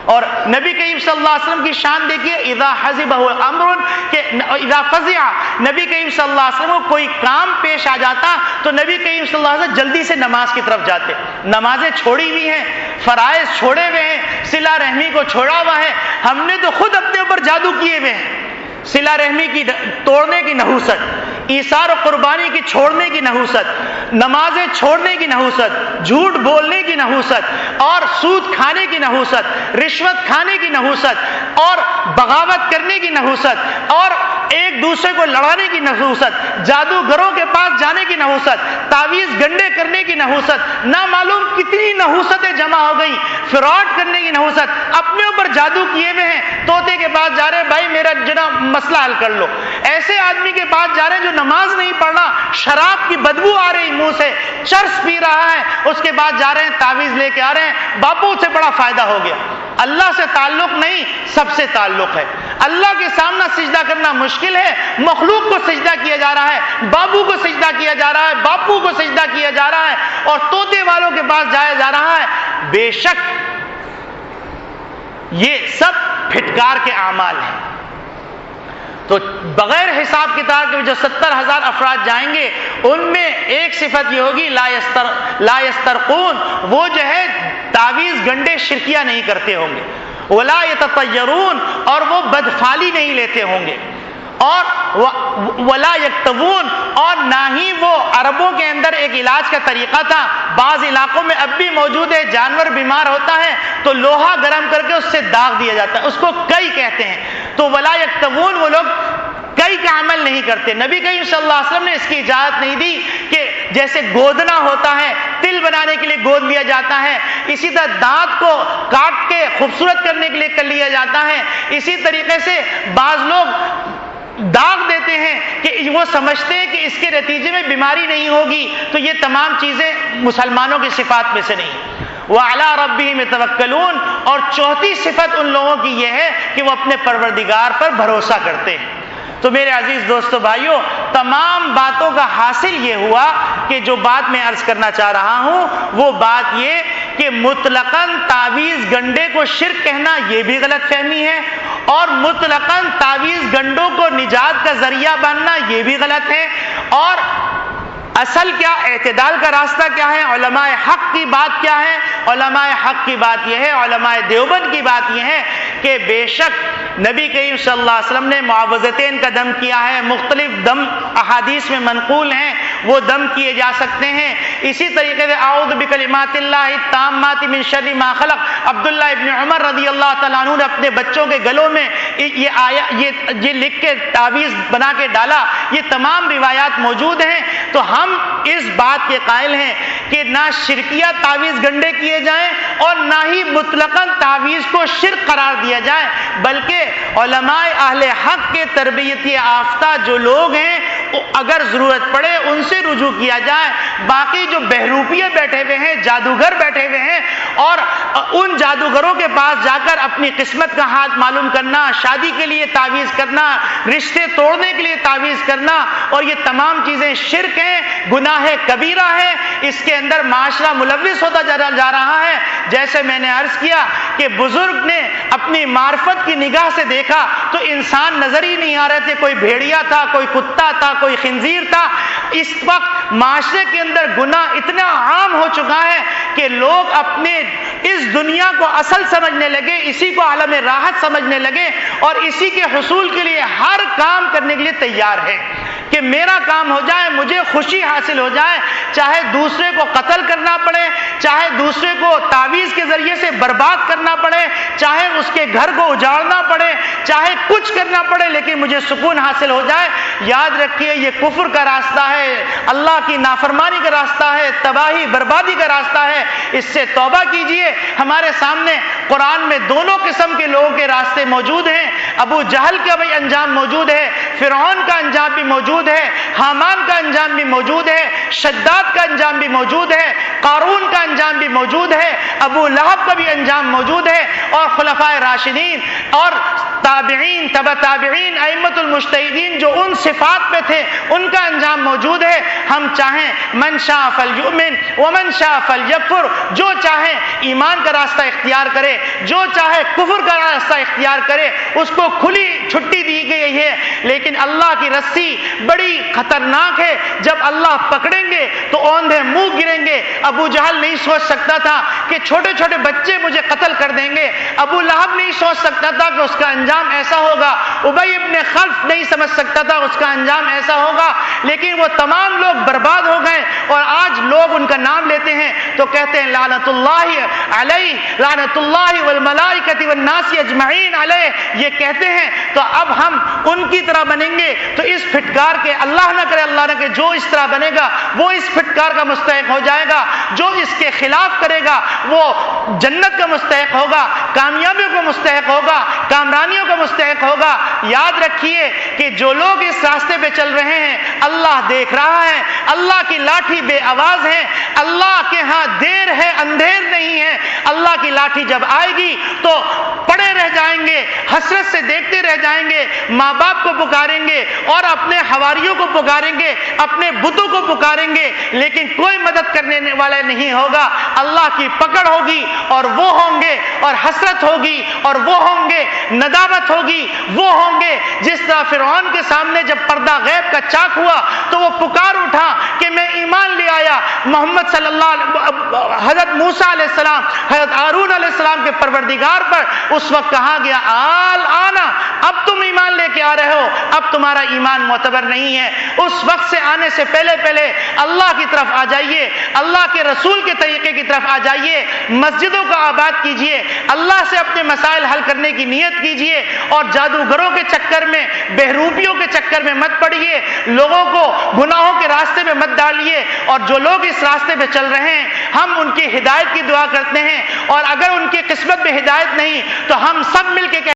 اور نبی کریم صلی اللہ علیہ وسلم کی شان دیکھیے، اذا حزبہ امر، کہ اذا فزع، نبی کریم صلی اللہ علیہ وسلم کو کوئی کام پیش آ جاتا تو نبی کریم صلی اللہ علیہ وسلم جلدی سے نماز کی طرف جاتے. نمازیں چھوڑی ہوئی ہیں، فرائض چھوڑے ہوئے ہیں، صلہ رحمی کو چھوڑا ہوا ہے. ہم نے تو خود اپنے اوپر جادو کیے ہوئے ہیں، صلہ رحمی کی توڑنے کی نحوست، ایثار و قربانی کی چھوڑنے کی نحوست، نمازیں چھوڑنے کی نحوست، جھوٹ بولنے کی نحوست، اور سود کھانے کی نحوست، رشوت کھانے کی نحوست، اور بغاوت کرنے کی نحوست، اور ایک دوسرے کو لڑانے کی نحوست، جادوگروں کے پاس جانے کی نحوست، تعویذ گنڈے کرنے کی نحوست، نہ معلوم کتنی نحوستیں جمع ہو گئی، فراڈ کرنے کی نحوست، اپنے اوپر جادو کیے ہوئے ہیں. طوطے کے پاس جا رہے ہیں بھائی میرا جناب مسئلہ حل کر لو. ایسے آدمی کے پاس جا رہے ہیں جو نماز نہیں پڑھ رہا، شراب کی بدبو آ رہی منہ سے، چرس پی رہا ہے، اس کے بعد جا رہے ہیں تعویذ لے کے آ رہے ہیں. باپو سے بڑا فائدہ ہو گیا. اللہ سے تعلق نہیں، سب سے تعلق ہے. اللہ کے سامنے سجدہ کرنا مشکل ہے، مخلوق کو سجدہ کیا جا رہا ہے، بابو کو سجدہ کیا جا رہا ہے، باپو کو سجدہ کیا جا رہا ہے، اور طوطے والوں کے پاس جایا جا رہا ہے. بے شک یہ سب پھٹکار کے اعمال ہیں. تو بغیر حساب کتاب کے جو 70,000 افراد جائیں گے ان میں ایک صفت یہ ہوگی لا یسترقون، وہ جو ہے تعویذ گنڈے شرکیہ نہیں کرتے ہوں گے. ولا یتطیرون، اور وہ بدفعلی نہیں لیتے ہوں گے. اور ولا یکتوون، اور نہ ہی وہ، عربوں کے اندر ایک علاج کا طریقہ تھا، بعض علاقوں میں اب بھی موجود ہے، جانور بیمار ہوتا ہے تو لوہا گرم کر کے اس سے داغ دیا جاتا ہے، اس کو کئی کہتے ہیں. تو ولا یکتوون، وہ لوگ کئی کئی کا عمل نہیں کرتے. نبی کریم صلی اللہ علیہ وسلم نے اس کی اجازت نہیں دی کہ جیسے گودنا ہوتا ہے, تل بنانے کے لیے گود لیا جاتا ہے, اسی طرح دانت کو کاٹ کے خوبصورت کرنے کے لیے کر لیا جاتا ہے. اسی طریقے سے بعض لوگ داغ دیتے ہیں کہ وہ سمجھتے ہیں کہ اس کے نتیجے میں بیماری نہیں ہوگی. تو یہ تمام چیزیں مسلمانوں کی صفات میں سے نہیں. وَعَلَىٰ رَبِّهِمْ يَتَوَكَّلُونَ, اور چوتھی صفت ان لوگوں کی یہ ہے کہ وہ اپنے پروردگار پر بھروسہ کرتے ہیں. تو میرے عزیز دوستو بھائیوں, تمام باتوں کا حاصل یہ ہوا کہ جو بات میں عرض کرنا چاہ رہا ہوں وہ بات یہ کہ مطلقاً تعویذ گنڈے کو شرک کہنا یہ بھی غلط فہمی ہے, اور مطلقاً تعویذ گنڈوں کو نجات کا ذریعہ بننا یہ بھی غلط ہے. اور اصل کیا, اعتدال کا راستہ کیا ہے, علماء حق کی بات کیا ہے؟ علماء حق کی بات یہ ہے, علماء دیوبند کی بات یہ ہے کہ بے شک نبی کریم صلی اللہ علیہ وسلم نے معوذتین کا دم کیا ہے, مختلف دم احادیث میں منقول ہیں, وہ دم کیے جا سکتے ہیں. اسی طریقے سے اعوذ بکلمات اللہ التامات من شر ما خلق, عبداللہ ابن عمر رضی اللہ تعالیٰ عنہ نے اپنے بچوں کے گلوں میں یہ لکھ کے تعویذ بنا کے ڈالا. یہ تمام روایات موجود ہیں. تو ہم اس بات کے قائل ہیں کہ نہ شرکیہ تعویذ گنڈے کیے جائیں اور نہ ہی مطلقاً تعویذ کو شرک قرار دیا جائے, بلکہ علماء اہل حق کے تربیت یافتہ جو لوگ ہیں اگر ضرورت پڑے ان سے رجوع کیا جائے. باقی جو بہروپیے بیٹھے ہوئے ہیں, جادوگر بیٹھے ہوئے ہیں, اور ان جادوگروں کے پاس جا کر اپنی قسمت کا حال معلوم کرنا, شادی کے لیے تعویذ کرنا, رشتے توڑنے کے لیے تعویذ کرنا, اور یہ تمام چیزیں شرک ہیں, گناہ کبیرہ ہے. اس کے اندر معاشرہ ملوث ہوتا جا رہا ہے. جیسے میں نے عرض کیا کہ بزرگ نے اپنی معرفت کی نگاہ سے دیکھا تو انسان نظر ہی نہیں آ رہے تھے, کوئی بھیڑیا تھا, کوئی کتا تھا, کوئی خنزیر تھا. اس وقت معاشرے کے اندر گناہ اتنا عام ہو چکا ہے کہ لوگ اپنے اس دنیا کو اصل سمجھنے لگے, اسی کو عالم راحت سمجھنے لگے, اور اسی کے حصول کے لیے ہر کام کرنے کے لیے تیار ہے کہ میرا کام ہو جائے, مجھے خوشی حاصل ہو جائے, چاہے دوسرے کو قتل کرنا پڑے, چاہے دوسرے کو تعویذ کے ذریعے سے برباد کرنا پڑے, چاہے اس کے گھر کو اجاڑنا پڑے, چاہے کچھ کرنا پڑے, لیکن مجھے سکون حاصل ہو جائے. یاد رکھیے یہ کفر کا راستہ ہے, اللہ کی نافرمانی کا راستہ ہے, تباہی بربادی کا راستہ ہے. اس سے توبہ کیجئے. ہمارے سامنے قرآن میں دونوں قسم کے لوگوں کے راستے موجود ہیں. ابو جہل کا بھی انجام موجود ہے, فرعون کا انجام بھی موجود ہے, حامان کا انجام بھی موجود ہے, شداد کا انجام بھی موجود ہے, قارون کا انجام بھی موجود ہے, ابو لہب کا بھی انجام موجود ہے, اور خلفائے راشدین اور تابعین, تبع تابعین, ائمۃ المجتہدین جو ان صفات پہ تھے ان کا انجام موجود ہے. ہم چاہیں من شاء فلیؤمن ومن شاء فلیکفر, جو چاہے ایمان کا راستہ اختیار کرے, جو چاہے کفر کا راستہ اختیار کرے, اس کو کھلی چھٹی دی گئی ہے. لیکن اللہ کی رسی بڑی خطرناک ہے, جب اللہ پکڑیں گے تو اوندھے منہ گریں گے. ابو جہل نہیں سوچ سکتا تھا کہ چھوٹے چھوٹے بچے مجھے قتل کر دیں گے, ابو لہب نہیں سوچ سکتا تھا کہ اس کا انجام ایسا ہوگا, ابی ابن خلف نہیں سمجھ سکتا تھا اس کا انجام ایسا ہوگا, لیکن وہ تمام لوگ برباد ہو گئے. اور آج لوگ ان کا نام لیتے ہیں تو کہتے ہیں لعنت اللہ علیہ, لعنت اللہ والملائکۃ والناس اجمعین علیہ, یہ کہتے ہیں. تو اب ہم ان کی طرح بنیں گے تو اس پھٹکار کے, اللہ نہ کرے اللہ نہ کرے, جو اس طرح بنے گا وہ اس پھٹکار کا مستحق ہو جائے گا, جو اس کے خلاف کرے گا وہ جنت کا مستحق ہوگا, کامیابیوں کا مستحق ہوگا, کامرانیوں کا مستحق ہوگا. یاد رکھیے کہ جو لوگ اس راستے پہ چل رہے ہیں اللہ دیکھ رہا ہے, اللہ کی لاٹھی بے آواز ہے, اللہ کے ہاں دیر ہے اندھیر نہیں ہے. اللہ کی لاٹھی جب آئے گی تو پڑے رہ جائیں گے, حسرت سے دیکھتے رہ جائیں گے, ماں باپ کو پکاریں گے اور اپنے حواریوں کو پکاریں گے, اپنے بتوں کو پکاریں گے, لیکن کوئی مدد کرنے والا نہیں ہوگا. اللہ کی پکڑ ہوگی اور وہ ہوں گے, اور حسرت ہوگی اور وہ ہوں گے, ندامت ہوگی وہ ہوں گے. جس طرح فرعون کے سامنے جب پردہ غیب کا چاک ہوا تو وہ پکار اٹھا کہ میں ایمان لے آیا, محمد صلی اللہ علیہ, حضرت موسیٰ علیہ السلام, حضرت ہارون علیہ السلام کے پروردگار پر اس وقت کہا گیا آل آنا، اب تم ایمان لے کے آ رہے ہو، اب تمہارا ایمان معتبر نہیں ہے۔ اس وقت سے آنے سے پہلے اللہ کی طرف آ جائیے، اللہ کے رسول کے طریقے کی طرف آ جائیے، مسجدوں کو آباد کیجئے، اللہ سے اپنے مسائل حل کرنے کی نیت کیجئے، اور جادوگروں کے چکر میں، بہروپیوں کے چکر میں مت پڑیے، لوگوں کو گناہوں کے راستے میں مت ڈالیے۔ اور جو لوگ اس راستے پہ چل رہے ہیں ہم ان کی ہدایت کی دعا کرتے ہیں، اور اگر ان کی قسمت میں ہدایت نہیں تو ہم سب مل کے